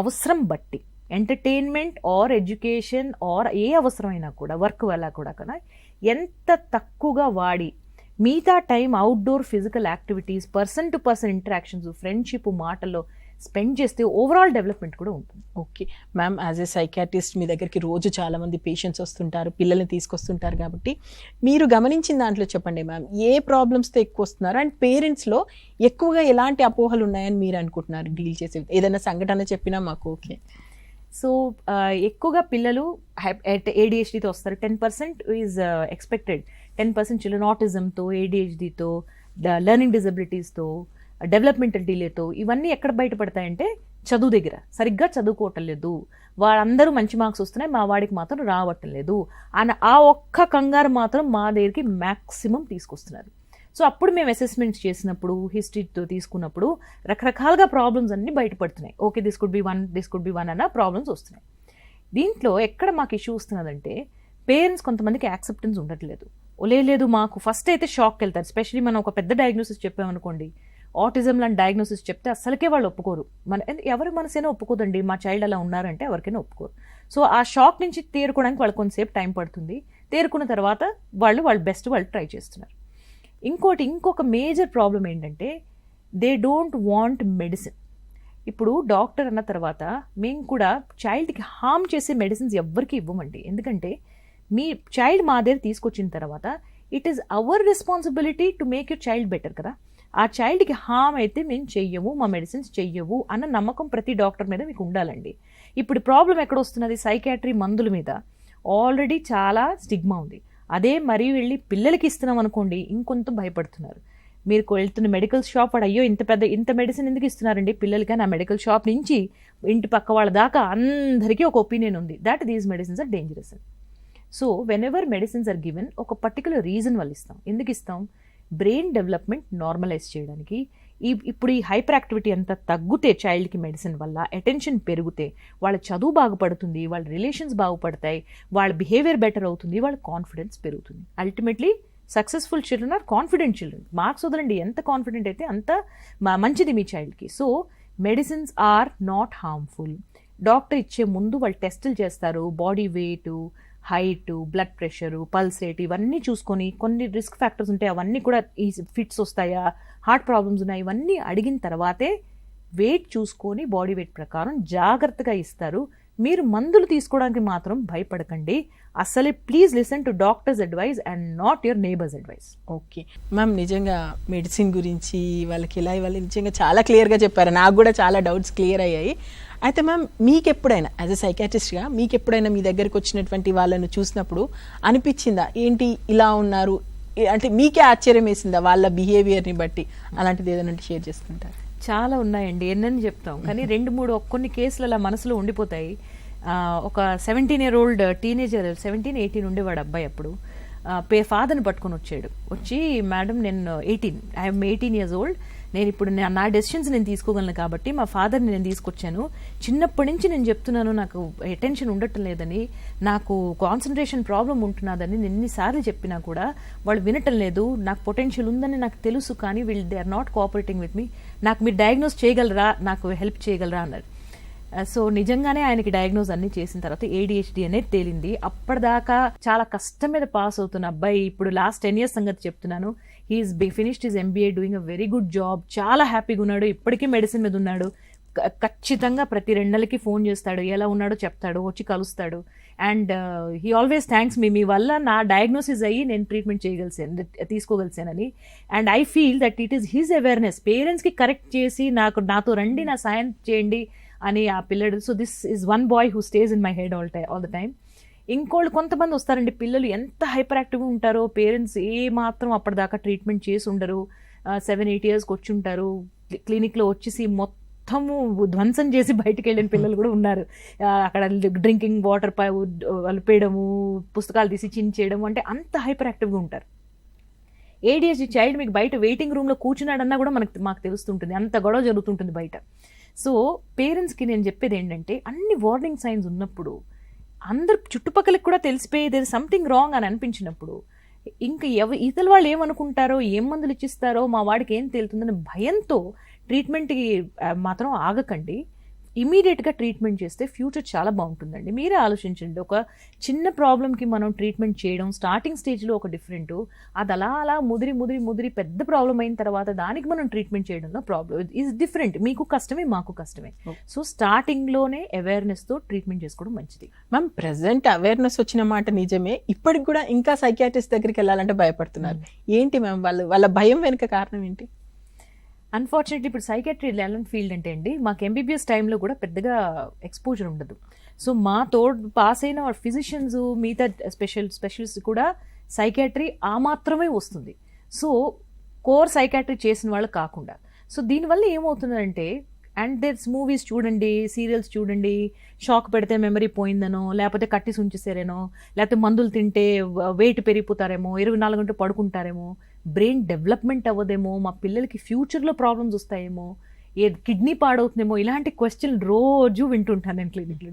అవసరం బట్టి, ఎంటర్టైన్మెంట్ ఆర్ ఎడ్యుకేషన్ ఆర్ ఏ అవసరమైనా కూడా, వర్క్ వల్ల కూడా కదా, ఎంత తక్కువగా వాడి మిగతా time outdoor physical activities, person to person interactions, friendship, మాటల్లో స్పెండ్ చేస్తే ఓవరాల్ డెవలప్మెంట్ కూడా ఉంటుంది. Okay ma'am, as a psychiatrist మీ దగ్గరికి రోజు చాలామంది పేషెంట్స్ వస్తుంటారు, పిల్లల్ని తీసుకొస్తుంటారు, కాబట్టి మీరు గమనించిన దాంట్లో చెప్పండి మ్యామ్, ఏ ప్రాబ్లమ్స్తో ఎక్కువ వస్తున్నారు అండ్ పేరెంట్స్లో ఎక్కువగా ఎలాంటి అపోహలు ఉన్నాయని మీరు అనుకుంటున్నారు డీల్ చేసే? ఏదైనా సంఘటన చెప్పినా మాకు ఓకే. సో ఎక్కువగా పిల్లలు ADHDతో వస్తారు. 10% ఈజ్ ఎక్స్పెక్టెడ్. 10% చిల్డ్రన్ ఆటిజంతో, ADHDతో, లెర్నింగ్ డిజబిలిటీస్తో, డెవలప్మెంటల్ డిలేతో, ఇవన్నీ ఎక్కడ బయటపడతాయంటే చదువు దగ్గర. సరిగ్గా చదువుకోవటం లేదు, వాళ్ళందరూ మంచి మార్క్స్ వస్తున్నాయి, మా వాడికి మాత్రం రావటం లేదు అని ఆ ఒక్క కంగారు మాత్రం మా దగ్గరికి మ్యాక్సిమం తీసుకొస్తున్నారు. సో అప్పుడు మేము అసెస్మెంట్స్ చేసినప్పుడు, హిస్టరీతో తీసుకున్నప్పుడు రకరకాలుగా ప్రాబ్లమ్స్ అన్నీ బయటపడుతున్నాయి. Okay, this could be one అన్న ప్రాబ్లమ్స్ వస్తున్నాయి. దీంట్లో ఎక్కడ మాకు ఇష్యూ వస్తున్నదంటే, పేరెంట్స్ కొంతమందికి యాక్సెప్టెన్స్ ఉండట్లేదు. లేదు మాకు ఫస్ట్ అయితే షాక్కి వెళ్తారు. ఎస్పెషలీ మనం ఒక పెద్ద డయాగ్నోసిస్ చెప్పామనుకోండి, ఆటిజం లాంటి డయాగ్నోసిస్ చెప్తే అస్సలకే వాళ్ళు ఒప్పుకోరు. ఎవరి మనసైనా ఒప్పుకోదండి, మా చైల్డ్ అలా ఉన్నారంటే ఎవరికైనా ఒప్పుకోరు. సో ఆ షాక్ నుంచి తేరుకోవడానికి వాళ్ళు కొంతసేపు టైం పడుతుంది. తేరుకున్న తర్వాత వాళ్ళు బెస్ట్ వాళ్ళు ట్రై చేస్తున్నారు. ఇంకొక మేజర్ ప్రాబ్లం ఏంటంటే, దే డోంట్ వాంట్ మెడిసిన్. ఇప్పుడు డాక్టర్ అన్న తర్వాత మేము కూడా చైల్డ్కి హార్మ్ చేసే మెడిసిన్స్ ఎవ్వరికి ఇవ్వమండి. ఎందుకంటే మీ చైల్డ్ మా దగ్గర తీసుకొచ్చిన తర్వాత it is our responsibility to make your child better కదా. ఆ చైల్డ్కి హార్మ్ అయితే మేము చెయ్యము, మా మెడిసిన్స్ చెయ్యవు అన్న నమ్మకం ప్రతి డాక్టర్ మీద మీకు ఉండాలండి. ఇప్పుడు ప్రాబ్లం ఎక్కడ వస్తున్నది? సైకాట్రీ మందుల మీద ఆల్రెడీ చాలా స్టిగ్మా ఉంది. అదే మరీ వెళ్ళి పిల్లలకి ఇస్తున్నాం అనుకోండి, ఇంకొంత భయపడుతున్నారు. మీరు వెళ్తున్న మెడికల్ షాప్ వాడు, అయ్యో ఇంత మెడిసిన్ ఎందుకు ఇస్తున్నారండి పిల్లలకి? ఆ మెడికల్ షాప్ నుంచి ఇంటి పక్క వాళ్ళ దాకా అందరికీ ఒక ఒపీనియన్ ఉంది, that these medicines are dangerous. So whenever medicines are given, ఒక పర్టికులర్ రీజన్ వల్ల ఇస్తాం. ఎందుకు ఇస్తాం? బ్రెయిన్ డెవలప్మెంట్ నార్మలైజ్ చేయడానికి. ఇప్పుడు ఈ హైపర్ యాక్టివిటీ అంతా తగ్గితే చైల్డ్కి మెడిసిన్ వల్ల అటెన్షన్ పెరిగితే వాళ్ళ చదువు బాగుపడుతుంది, వాళ్ళ రిలేషన్స్ బాగుపడతాయి, వాళ్ళ బిహేవియర్ బెటర్ అవుతుంది, వాళ్ళ కాన్ఫిడెన్స్ పెరుగుతుంది. Ultimately successful children are confident children. Marks వదలండి, ఎంత కాన్ఫిడెంట్ అయితే అంత మంచిది మీ చైల్డ్కి. So medicines are not harmful. Doctor ఇచ్చే ముందు వాళ్ళు టెస్టులు చేస్తారు, body weight, height, blood pressure, pulse rate, ఇవన్నీ చూసుకొని కొన్ని రిస్క్ ఫ్యాక్టర్స్ ఉంటాయి, అవన్నీ కూడా ఈ ఫిట్స్ వస్తాయా, హార్ట్ ప్రాబ్లమ్స్ ఉన్నాయి, ఇవన్నీ అడిగిన తర్వాతే వెయిట్ చూసుకొని బాడీ వెయిట్ ప్రకారం జాగ్రత్తగా ఇస్తారు. మీరు మందులు తీసుకోవడానికి మాత్రం భయపడకండి. అసలే please listen to doctors advice and not your neighbours advice. Okay ma'am, నిజంగా మెడిసిన్ గురించి వాళ్ళకి ఇలా ఇవ్వాలి నిజంగా చాలా క్లియర్గా చెప్పారు. నాకు కూడా చాలా డౌట్స్ క్లియర్ అయ్యాయి. అయితే మ్యామ్, మీకు ఎప్పుడైనా యాజ్ ఎ సైకాట్రిస్ట్గా మీకు ఎప్పుడైనా మీ దగ్గరికి వచ్చినటువంటి వాళ్ళను చూసినప్పుడు అనిపించిందా ఏంటి ఇలా ఉన్నారు అంటే మీకే ఆశ్చర్యం వేసిందా వాళ్ళ బిహేవియర్ని బట్టి? అలాంటిది ఏదైనా షేర్ చేసుకుంటారు? చాలా ఉన్నాయండి, ఎన్నని చెప్తాం, కానీ 2-3 కొన్ని కేసులు అలా మనసులో ఉండిపోతాయి. ఒక 17-year-old టీనేజర్, 17-18 ఉండేవాడు అబ్బాయి. అప్పుడు ఫాదర్ని పట్టుకొని వచ్చి, మేడం నేను 18 years old, నేను ఇప్పుడు నా డెసిషన్స్ నేను తీసుకోగలను కాబట్టి మా ఫాదర్ని నేను తీసుకొచ్చాను. చిన్నప్పటి నుంచి నేను చెప్తున్నాను నాకు అటెన్షన్ ఉండటం లేదని, నాకు కాన్సన్ట్రేషన్ ప్రాబ్లం ఉంటున్నదని ఎన్నిసార్లు చెప్పినా కూడా వాళ్ళు వినటం లేదు. నాకు పొటెన్షియల్ ఉందని నాకు తెలుసు, కానీ వీళ్ళు they are not cooperating with me. నాకు మీరు డయాగ్నోస్ చేయగలరా, నాకు హెల్ప్ చేయగలరా అన్నారు. సో నిజంగానే ఆయనకి డయాగ్నోజ్ అన్ని చేసిన తర్వాత ADHD అనేది తేలింది. అప్పటిదాకా చాలా కష్టం మీద పాస్ అవుతున్న అబ్బాయి ఇప్పుడు లాస్ట్ 10 years సంగతి చెప్తున్నాను. He is finished his MBA, doing a very good job, చాలా హ్యాపీగా ఉన్నాడు. ఇప్పటికీ మెడిసిన్ మీద ఉన్నాడు. ఖచ్చితంగా ప్రతి 2 నెలలకి ఫోన్ చేస్తాడు, ఎలా ఉన్నాడో చెప్తాడు, వచ్చి కలుస్తాడు. అండ్ హీ ఆల్వేస్ థ్యాంక్స్ మీ వల్ల నా డయాగ్నోసిస్ అయ్యి నేను ట్రీట్మెంట్ తీసుకోగలిసానని. And I feel that it is his awareness. పేరెంట్స్కి కరెక్ట్ చేసి నాతో రండి, నా సాయం చేయండి అని ఆ పిల్లడు. So this is one boy who stays in my head all the time. ఇంకోళ్ళు కొంతమంది వస్తారండి, పిల్లలు ఎంత హైపర్ యాక్టివ్గా ఉంటారో, పేరెంట్స్ ఏ మాత్రం అప్పటిదాకా ట్రీట్మెంట్ చేసి ఉండరు, 7-8 yearsకి వచ్చి ఉంటారు, క్లినిక్లో వచ్చేసి మొత్తము ధ్వంసం చేసి బయటకు వెళ్ళిన పిల్లలు కూడా ఉన్నారు. అక్కడ డ్రింకింగ్ వాటర్ కలిపేయడము, పుస్తకాలు తీసి చించేయడము, అంటే అంత హైపర్ యాక్టివ్గా ఉంటారు. ADHD చైల్డ్ మీకు బయట వెయిటింగ్ రూమ్లో కూర్చున్నాడన్నా కూడా మాకు తెలుస్తుంటుంది, అంత గొడవ జరుగుతుంటుంది బయట. సో పేరెంట్స్కి నేను చెప్పేది ఏంటంటే, అన్ని వార్నింగ్ సైన్స్ ఉన్నప్పుడు, అందరు చుట్టుపక్కలకి కూడా తెలిసిపోయి దేర్ సంథింగ్ రాంగ్ అని అనిపించినప్పుడు, ఇంకా ఇతర వాళ్ళు ఏమనుకుంటారో, ఏం మందులు ఇచ్చిస్తారో, మా వాడికి ఏం తేలుతుందని భయంతో ట్రీట్మెంట్కి మాత్రం ఆగకండి. ఇమీడియట్గా ట్రీట్మెంట్ చేస్తే ఫ్యూచర్ చాలా బాగుంటుందండి. మీరే ఆలోచించండి, ఒక చిన్న ప్రాబ్లంకి మనం ట్రీట్మెంట్ చేయడం స్టార్టింగ్ స్టేజ్లో ఒక డిఫరెంట్, అది అలా ముదిరి పెద్ద ప్రాబ్లం అయిన తర్వాత దానికి మనం ట్రీట్మెంట్ చేయడంలో ప్రాబ్లం ఈజ్ డిఫరెంట్. మీకు కష్టమే, మాకు కష్టమే. సో స్టార్టింగ్లోనే అవేర్నెస్తో ట్రీట్మెంట్ చేసుకోవడం మంచిది. మ్యామ్, ప్రెసెంట్ అవేర్నెస్ వచ్చిన మాట నిజమే, ఇప్పటికి కూడా ఇంకా సైకియాట్రిస్ట్ దగ్గరికి వెళ్ళాలంటే భయపడుతున్నారు. ఏంటి మ్యామ్ వాళ్ళ భయం వెనుక కారణం ఏంటి? అన్ఫార్చునేట్లీ ఇప్పుడు సైకాట్రీ ఎలాంటి ఫీల్డ్ అంటే అండి, మాకు MBBS టైంలో కూడా పెద్దగా ఎక్స్పోజర్ ఉండదు. సో మా పాస్ అయిన ఫిజిషియన్స్, మిగతా స్పెషలిస్ట్ కూడా సైకాట్రీ ఆ మాత్రమే వస్తుంది. సో కోర్ సైకాట్రీ చేసిన వాళ్ళు కాకుండా. సో దీనివల్ల ఏమవుతుందంటే, అండ్ దేర్స్ మూవీస్ చూడండి, సీరియల్స్ చూడండి, షాక్ పెడితే మెమరీ పోయిందనో, లేకపోతే కట్టి ఉంచేసారేనో, లేకపోతే మందులు తింటే వెయిట్ పెరిగిపోతారేమో, 24 గంటలు పడుకుంటారేమో, బ్రెయిన్ డెవలప్మెంట్ అవ్వదేమో, మా పిల్లలకి ఫ్యూచర్లో ప్రాబ్లమ్స్ వస్తాయేమో, కిడ్నీ పాడవుతుందేమో, ఇలాంటి క్వశ్చన్ రోజు వింటుంటాను నేను క్లినిక్లో.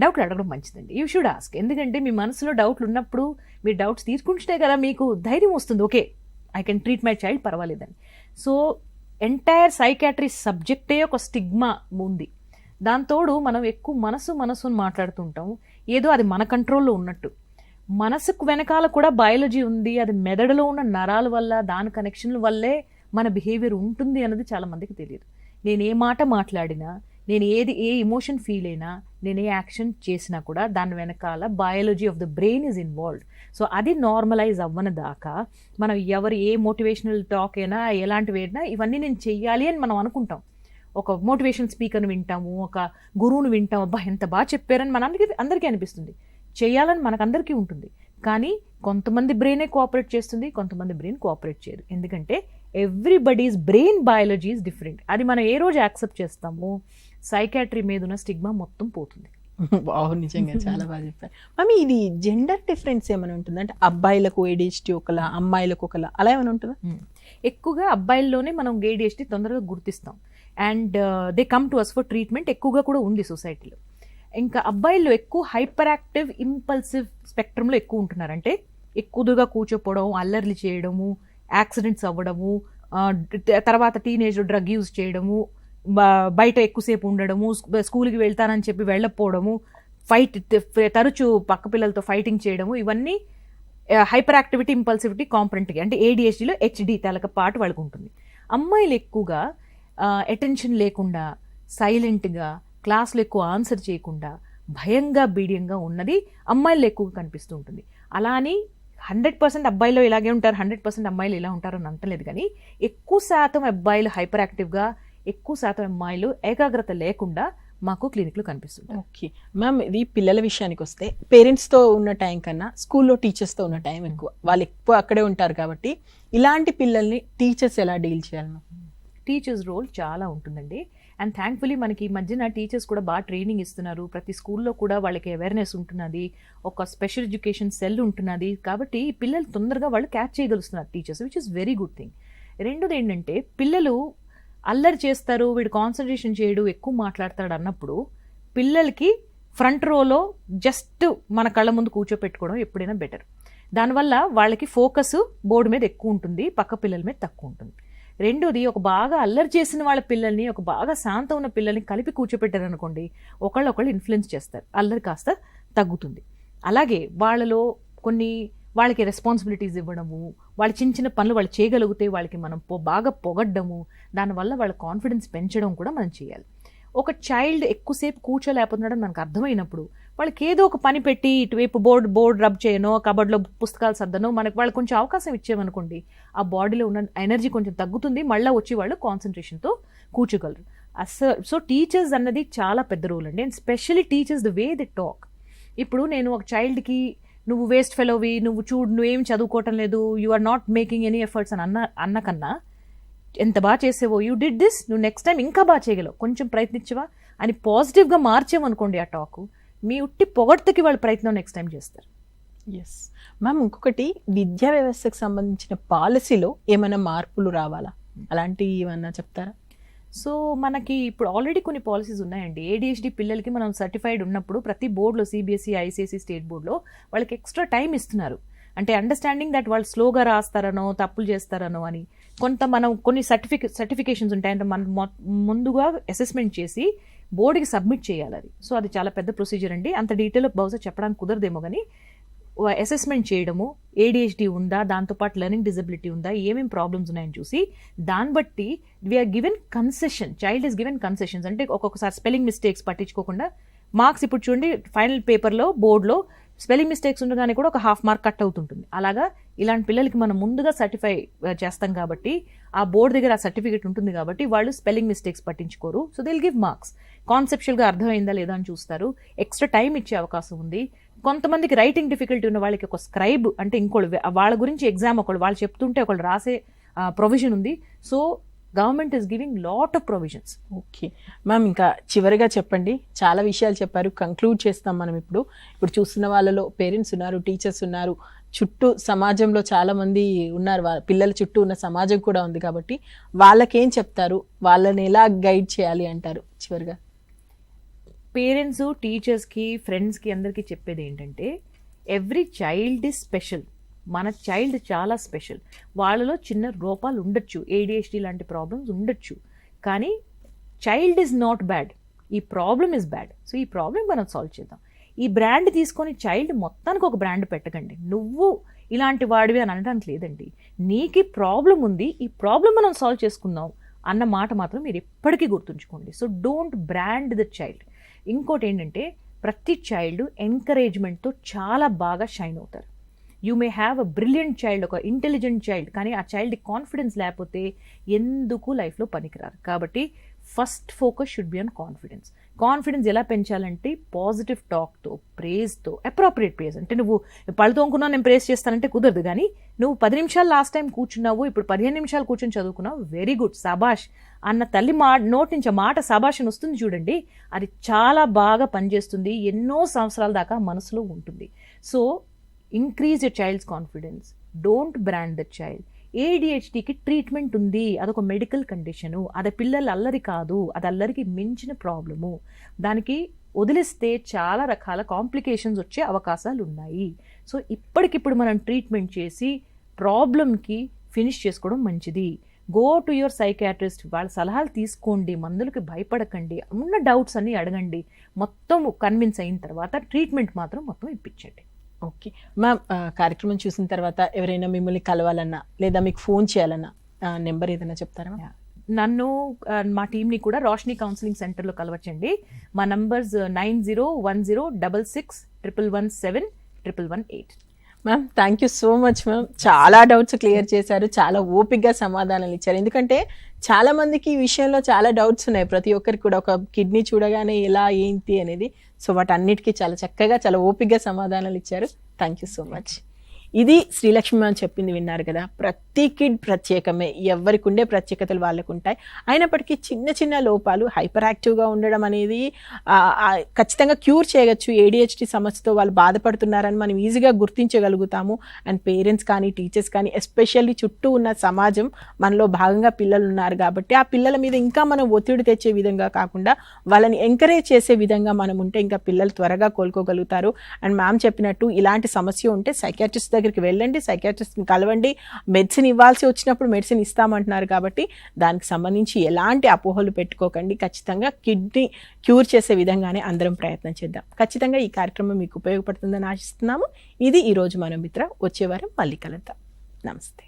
డౌట్లు అడగడం మంచిదండి. You should ask. ఎందుకంటే మీ మనసులో డౌట్లు ఉన్నప్పుడు మీరు డౌట్స్ తీసుకుంటే కదా మీకు ధైర్యం వస్తుంది, okay I can treat my child, పర్వాలేదని. సో ఎంటైర్ సైకాట్రీ సబ్జెక్టే ఒక స్టిగ్మా ఉంది. దాంతోడు మనం ఎక్కువ మనసుని మాట్లాడుతుంటాం, ఏదో అది మన కంట్రోల్లో ఉన్నట్టు. మనసుకు వెనకాల కూడా బయాలజీ ఉంది, అది మెదడులో ఉన్న నరాల వల్ల, దాని కనెక్షన్ల వల్లే మన బిహేవియర్ ఉంటుంది అన్నది చాలా మందికి తెలియదు. నేను ఏ మాట మాట్లాడినా, నేను ఏ ఎమోషన్ ఫీల్ అయినా, నేను ఏ యాక్షన్ చేసినా కూడా దాని వెనకాల biology of the brain is involved. So అది నార్మలైజ్ అవ్వని దాకా మనం ఏ మోటివేషనల్ టాక్ అయినా, ఎలాంటివి అయినా, ఇవన్నీ నేను చెయ్యాలి అని మనం అనుకుంటాం. ఒక మోటివేషన్ స్పీకర్ని వింటాము, ఒక గురువుని వింటాము, అబ్బా ఎంత బాగా చెప్పారని అందరికీ అనిపిస్తుంది, చేయాలని మనకందరికీ ఉంటుంది. కానీ కొంతమంది బ్రెయినే కోఆపరేట్ చేస్తుంది, కొంతమంది బ్రెయిన్ కోఆపరేట్ చేయదు. ఎందుకంటే everybody's brain biology is different. అది మనం ఏ రోజు యాక్సెప్ట్ చేస్తామో సైకాట్రీ మీద ఉన్న స్టిగ్మా మొత్తం పోతుంది. బాగు, నిజంగా చాలా బాగా చెప్పారు. మమ్మీ, ఇది జెండర్ డిఫరెన్స్ ఏమైనా ఉంటుందా? అంటే అబ్బాయిలకు ADHD ఒకలా, అమ్మాయిలకు ఒకలా, అలా ఏమైనా ఉంటుందా? ఎక్కువగా అబ్బాయిల్లోనే మనం ADHD తొందరగా గుర్తిస్తాం. And they come to us for treatment, ఎక్కువగా కూడా ఉంది సొసైటీలో. ఇంకా అబ్బాయిల్లో ఎక్కువ హైపర్ యాక్టివ్ ఇంపల్సివ్ స్పెక్ట్రమ్లో ఎక్కువ ఉంటున్నారు. అంటే ఎక్కువగా కూర్చోపోవడం, అల్లర్లు చేయడము, యాక్సిడెంట్స్ అవ్వడము, తర్వాత టీనేజ్ డ్రగ్ యూజ్ చేయడము, బయట ఎక్కువసేపు ఉండడము, స్కూల్కి వెళ్తానని చెప్పి వెళ్ళకపోవడము, తరచూ పక్క పిల్లలతో ఫైటింగ్ చేయడము, ఇవన్నీ హైపర్ యాక్టివిటీ ఇంపల్సివిటీ కాంపొనెంట్కి, అంటే ADHDలో HD తలక పాటు వాళ్ళకు ఉంటుంది. అమ్మాయిలు ఎక్కువగా అటెన్షన్ లేకుండా, సైలెంట్గా, క్లాస్లో ఎక్కువ ఆన్సర్ చేయకుండా భయంగా బీడియంగా ఉన్నది అమ్మాయిలు ఎక్కువగా కనిపిస్తూ ఉంటుంది. అలా అని 100% అబ్బాయిలో ఇలాగే ఉంటారు, 100% అమ్మాయిలు ఇలా ఉంటారు అని అంటలేదు, కానీ ఎక్కువ శాతం అబ్బాయిలు హైపర్ యాక్టివ్గా, ఎక్కువ శాతం అమ్మాయిలు ఏకాగ్రత లేకుండా మాకు క్లినిక్లో కనిపిస్తుంది. ఓకే మ్యామ్, ఇది పిల్లల విషయానికి వస్తే పేరెంట్స్తో ఉన్న టైం కన్నా స్కూల్లో టీచర్స్తో ఉన్న టైం ఎక్కువ, వాళ్ళు ఎక్కువ అక్కడే ఉంటారు కాబట్టి ఇలాంటి పిల్లల్ని టీచర్స్ ఎలా డీల్ చేయాలి మ్యామ్? టీచర్స్ రోల్ చాలా ఉంటుందండి. అండ్ థ్యాంక్ఫుల్లీ మనకి ఈ మధ్యన టీచర్స్ కూడా బాగా ట్రైనింగ్ ఇస్తున్నారు. ప్రతి స్కూల్లో కూడా వాళ్ళకి అవేర్నెస్ ఉంటున్నది, ఒక స్పెషల్ ఎడ్యుకేషన్ సెల్ ఉంటున్నది. కాబట్టి ఈ పిల్లలు తొందరగా వాళ్ళు క్యాచ్ చేయగలుగుతున్నారు teachers, which is very good thing. రెండోది ఏంటంటే, పిల్లలు అల్లరి చేస్తారు, వీడు కాన్సన్ట్రేషన్ చేయడు, ఎక్కువ మాట్లాడతాడు అన్నప్పుడు పిల్లలకి ఫ్రంట్ రోలో జస్ట్ మన కళ్ళ ముందు కూర్చోపెట్టుకోవడం ఎప్పుడైనా బెటర్. దానివల్ల వాళ్ళకి ఫోకస్ బోర్డు మీద ఎక్కువ ఉంటుంది, పక్క పిల్లల మీద తక్కువ ఉంటుంది. రెండోది, ఒక బాగా అల్లరి చేసిన వాళ్ళ పిల్లల్ని, ఒక బాగా శాంతం ఉన్న పిల్లల్ని కలిపి కూర్చోపెట్టారు అనుకోండి, ఒకళ్ళు ఇన్ఫ్లుయెన్స్ చేస్తారు, అల్లరి కాస్త తగ్గుతుంది. అలాగే వాళ్ళలో వాళ్ళకి రెస్పాన్సిబిలిటీస్ ఇవ్వడము, వాళ్ళ చిన్న చిన్న పనులు వాళ్ళు చేయగలిగితే వాళ్ళకి మనం బాగా పొగడ్డము, దానివల్ల వాళ్ళ కాన్ఫిడెన్స్ పెంచడం కూడా మనం చేయాలి. ఒక చైల్డ్ ఎక్కువసేపు కూర్చోలేకపోతున్నాడని మనకు అర్థమైనప్పుడు వాళ్ళకి ఏదో ఒక పని పెట్టి, ఇటువైపు బోర్డు రబ్ చేయనో, కబర్డ్లో పుస్తకాలు సర్దనో వాళ్ళకి కొంచెం అవకాశం ఇచ్చామనుకోండి, ఆ బాడీలో ఉన్న ఎనర్జీ కొంచెం తగ్గుతుంది, మళ్ళీ వచ్చి వాళ్ళు కాన్సన్ట్రేషన్తో కూర్చోగలరు. సో టీచర్స్ అన్నది చాలా పెద్ద రోల్ అండి. And specially teachers the way they talk. ఇప్పుడు నేను ఒక చైల్డ్కి నువ్వు వేస్ట్ ఫెలోవి, నువ్వేం చదువుకోవటం లేదు, you are not making any efforts అని అన్న కన్నా, ఎంత బాగా చేసేవో, యూ డిడ్ దిస్, నువ్వు నెక్స్ట్ టైం ఇంకా బాగా చేయగలవు, కొంచెం ప్రయత్నించవా అని పాజిటివ్గా మార్చేమనుకోండి ఆ టాకు, మీ ఉట్టి పొగడ్తకి వాళ్ళ ప్రయత్నం నెక్స్ట్ టైం చేస్తారు. ఎస్ మ్యామ్, ఇంకొకటి విద్యా వ్యవస్థకు సంబంధించిన పాలసీలో ఏమైనా మార్పులు రావాలా, అలాంటివి ఏమన్నా చెప్తారా? సో మనకి ఇప్పుడు ఆల్రెడీ కొన్ని పాలసీస్ ఉన్నాయండి. ADHD పిల్లలకి మనం సర్టిఫైడ్ ఉన్నప్పుడు ప్రతి బోర్డులో, CBSE, ICSE స్టేట్ బోర్డులో వాళ్ళకి ఎక్స్ట్రా టైం ఇస్తున్నారు. అంటే అండర్స్టాండింగ్ దట్ వాళ్ళు స్లోగా రాస్తారనో, తప్పులు చేస్తారనో అని మనం కొన్ని సర్టిఫికేషన్స్ ఉంటాయి. అంటే మనం ముందుగా అసెస్మెంట్ చేసి బోర్డుకి సబ్మిట్ చేయాలి అది. సో అది చాలా పెద్ద ప్రొసీజర్ అండి. అంత డీటెయిల్ బహుశా చెప్పడానికి కుదరదేమో, కానీ అసెస్మెంట్ చేయడము, ADHD ఉందా, దాంతోపాటు లెర్నింగ్ డిజబిలిటీ ఉందా, ఏమేమి ప్రాబ్లమ్స్ ఉన్నాయని చూసి దాన్ని బట్టి we're given concession, child is given concessions. అంటే ఒక్కొక్కసారి స్పెల్లింగ్ మిస్టేక్స్ పట్టించుకోకుండా మార్క్స్, ఇప్పుడు చూడండి ఫైనల్ పేపర్లో బోర్డులో స్పెల్లింగ్ మిస్టేక్స్ ఉండగానే కూడా ఒక ½ మార్క్ కట్ అవుతుంటుంది. అలాగా ఇలాంటి పిల్లలకి మనం ముందుగా సర్టిఫై చేస్తాం కాబట్టి, ఆ బోర్డు దగ్గర ఆ సర్టిఫికేట్ ఉంటుంది కాబట్టి వాళ్ళు స్పెల్లింగ్ మిస్టేక్స్ పట్టించుకోరు. So they will give marks. కాన్సెప్చువల్గా అర్థమైందా లేదా అని చూస్తారు. ఎక్స్ట్రా టైం ఇచ్చే అవకాశం ఉంది. కొంతమందికి రైటింగ్ డిఫికల్టీ ఉన్న వాళ్ళకి ఒక స్క్రైబ్, అంటే వాళ్ళ గురించి ఎగ్జామ్ వాళ్ళు చెప్తుంటే ఒకళ్ళు రాసే ప్రొవిజన్ ఉంది. So government is giving lot of provisions. Okay ma'am, ఇంకా చివరిగా చెప్పండి, చాలా విషయాలు చెప్పారు, కంక్లూడ్ చేస్తాం మనం. ఇప్పుడు చూస్తున్న వాళ్ళలో పేరెంట్స్ ఉన్నారు, టీచర్స్ ఉన్నారు, చుట్టూ సమాజంలో చాలా మంది ఉన్నారు, పిల్లల చుట్టూ ఉన్న సమాజం కూడా ఉంది. కాబట్టి వాళ్ళకేం చెప్తారు, వాళ్ళని ఎలా గైడ్ చేయాలి అంటారు చివరిగా? పేరెంట్స్, టీచర్స్కి, ఫ్రెండ్స్కి అందరికీ చెప్పేది ఏంటంటే, ఎవ్రీ చైల్డ్ ఈజ్ స్పెషల్. మన చైల్డ్ చాలా స్పెషల్. వాళ్ళలో చిన్న రూపాలు ఉండొచ్చు, ADHD లాంటి ప్రాబ్లమ్స్ ఉండొచ్చు, కానీ చైల్డ్ ఈజ్ నాట్ బ్యాడ్, ఈ ప్రాబ్లమ్ ఈజ్ బ్యాడ్. సో ఈ ప్రాబ్లమ్ మనం సాల్వ్ చేద్దాం. ఈ బ్రాండ్ తీసుకొని చైల్డ్ మొత్తానికి ఒక బ్రాండ్ పెట్టకండి. నువ్వు ఇలాంటి వాడివి అని అనడానికి లేదండి. నీకు ప్రాబ్లం ఉంది, ఈ ప్రాబ్లం మనం సాల్వ్ చేసుకుందాం అన్న మాట మాత్రం మీరు ఎప్పటికీ గుర్తుంచుకోండి. So don't brand the child. ఇంకోటి ఏంటంటే, ప్రతి చైల్డ్ ఎంకరేజ్మెంట్తో చాలా బాగా షైన్ అవుతారు. You may have a brilliant child, ఒక ఇంటెలిజెంట్ చైల్డ్, కానీ ఆ చైల్డ్కి కాన్ఫిడెన్స్ లేకపోతే ఎందుకు లైఫ్లో పనికిరారు. కాబట్టి first focus should be on confidence. Confidence ఎలా పెంచాలంటే, పాజిటివ్ టాక్తో, ప్రేజ్తో, అప్రోప్రియేట్ ప్రేజ్. అంటే నువ్వు పళ్ళు తోముకున్నావు నేను ప్రేజ్ చేస్తానంటే కుదరదు, కానీ నువ్వు 10 నిమిషాలు లాస్ట్ టైం కూర్చున్నావు, ఇప్పుడు 15 నిమిషాలు కూర్చొని చదువుకున్నావు, వెరీ గుడ్, సబాష్ అన్న తల్లి నోటి నుంచి మాట సబాష్ అని వస్తుంది చూడండి, అది చాలా బాగా పనిచేస్తుంది, ఎన్నో సంవత్సరాల దాకా మనసులో ఉంటుంది. So increase your child's confidence, don't brand the child. ADHDకి ట్రీట్మెంట్ ఉంది, అదొక మెడికల్ కండిషను, అది పిల్లల అల్లరి కాదు, అది అల్లరికి మించిన ప్రాబ్లము. దానికి వదిలిస్తే చాలా రకాల కాంప్లికేషన్స్ వచ్చే అవకాశాలు ఉన్నాయి. సో ఇప్పటికిప్పుడు మనం ట్రీట్మెంట్ చేసి ప్రాబ్లంకి ఫినిష్ చేసుకోవడం మంచిది. గో టు యువర్ సైకాట్రిస్ట్, వాళ్ళ సలహాలు తీసుకోండి, మందులకి భయపడకండి, ఉన్న డౌట్స్ అన్నీ అడగండి, మొత్తం కన్విన్స్ అయిన తర్వాత ట్రీట్మెంట్ మాత్రం మొత్తం ఇప్పించండి. ఓకే మ్యామ్, కార్యక్రమం చూసిన తర్వాత ఎవరైనా మిమ్మల్ని కలవాలన్నా లేదా మీకు ఫోన్ చేయాలన్నా నెంబర్ ఏదైనా చెప్తారా? నన్ను మా టీంని కూడా రోషిని కౌన్సిలింగ్ సెంటర్లో కలవచ్చండి. మా numbers 90106611171118. Ma'am thank you so much ma'am. చాలా డౌట్స్ క్లియర్ చేశారు, చాలా ఓపిక్గా సమాధానాలు ఇచ్చారు. ఎందుకంటే చాలా మందికి ఈ విషయంలో చాలా డౌట్స్ ఉన్నాయి, ప్రతి ఒక్కరికి కూడా ఒక కిడ్నీ చూడగానే ఎలా ఏంటి అనేది. సో వాటన్నిటికీ చాలా చక్కగా చాలా ఓపిక్గా సమాధానాలు ఇచ్చారు. Thank you so much. ఇది శ్రీలక్ష్మి మ్యామ్ చెప్పింది విన్నారు కదా, ప్రతి కిడ్ ప్రత్యేకమే, ఎవరికి ఉండే ప్రత్యేకతలు వాళ్ళకు ఉంటాయి. అయినప్పటికీ చిన్న చిన్న లోపాలు, హైపర్ యాక్టివ్గా ఉండడం అనేది ఖచ్చితంగా క్యూర్ చేయవచ్చు. ADHD సమస్యతో వాళ్ళు బాధపడుతున్నారని మనం ఈజీగా గుర్తించగలుగుతాము. అండ్ పేరెంట్స్ కానీ టీచర్స్ కానీ ఎస్పెషల్లీ చుట్టూ ఉన్న సమాజం, మనలో భాగంగా పిల్లలు ఉన్నారు కాబట్టి ఆ పిల్లల మీద ఇంకా మనం ఒత్తిడి తెచ్చే విధంగా కాకుండా వాళ్ళని ఎంకరేజ్ చేసే విధంగా మనం ఉంటే ఇంకా పిల్లలు త్వరగా కోలుకోగలుగుతారు. అండ్ మ్యామ్ చెప్పినట్టు ఇలాంటి సమస్య ఉంటే సైకియాట్రిస్ట్ దగ్గరికి వెళ్ళండి, సైకియాట్రిస్ట్ని కలవండి. మెడిసిన్ ఇవ్వాల్సి వచ్చినప్పుడు మెడిసిన్ ఇస్తామంటున్నారు కాబట్టి దానికి సంబంధించి ఎలాంటి అపోహలు పెట్టుకోకండి. ఖచ్చితంగా కిడ్నీ క్యూర్ చేసే విధంగానే అందరం ప్రయత్నం చేద్దాం. ఖచ్చితంగా ఈ కార్యక్రమం మీకు ఉపయోగపడుతుందని ఆశిస్తున్నాము. ఇది ఈరోజు మన మిత్ర. వచ్చే వారం మళ్ళీ కలుద్దాం. నమస్తే.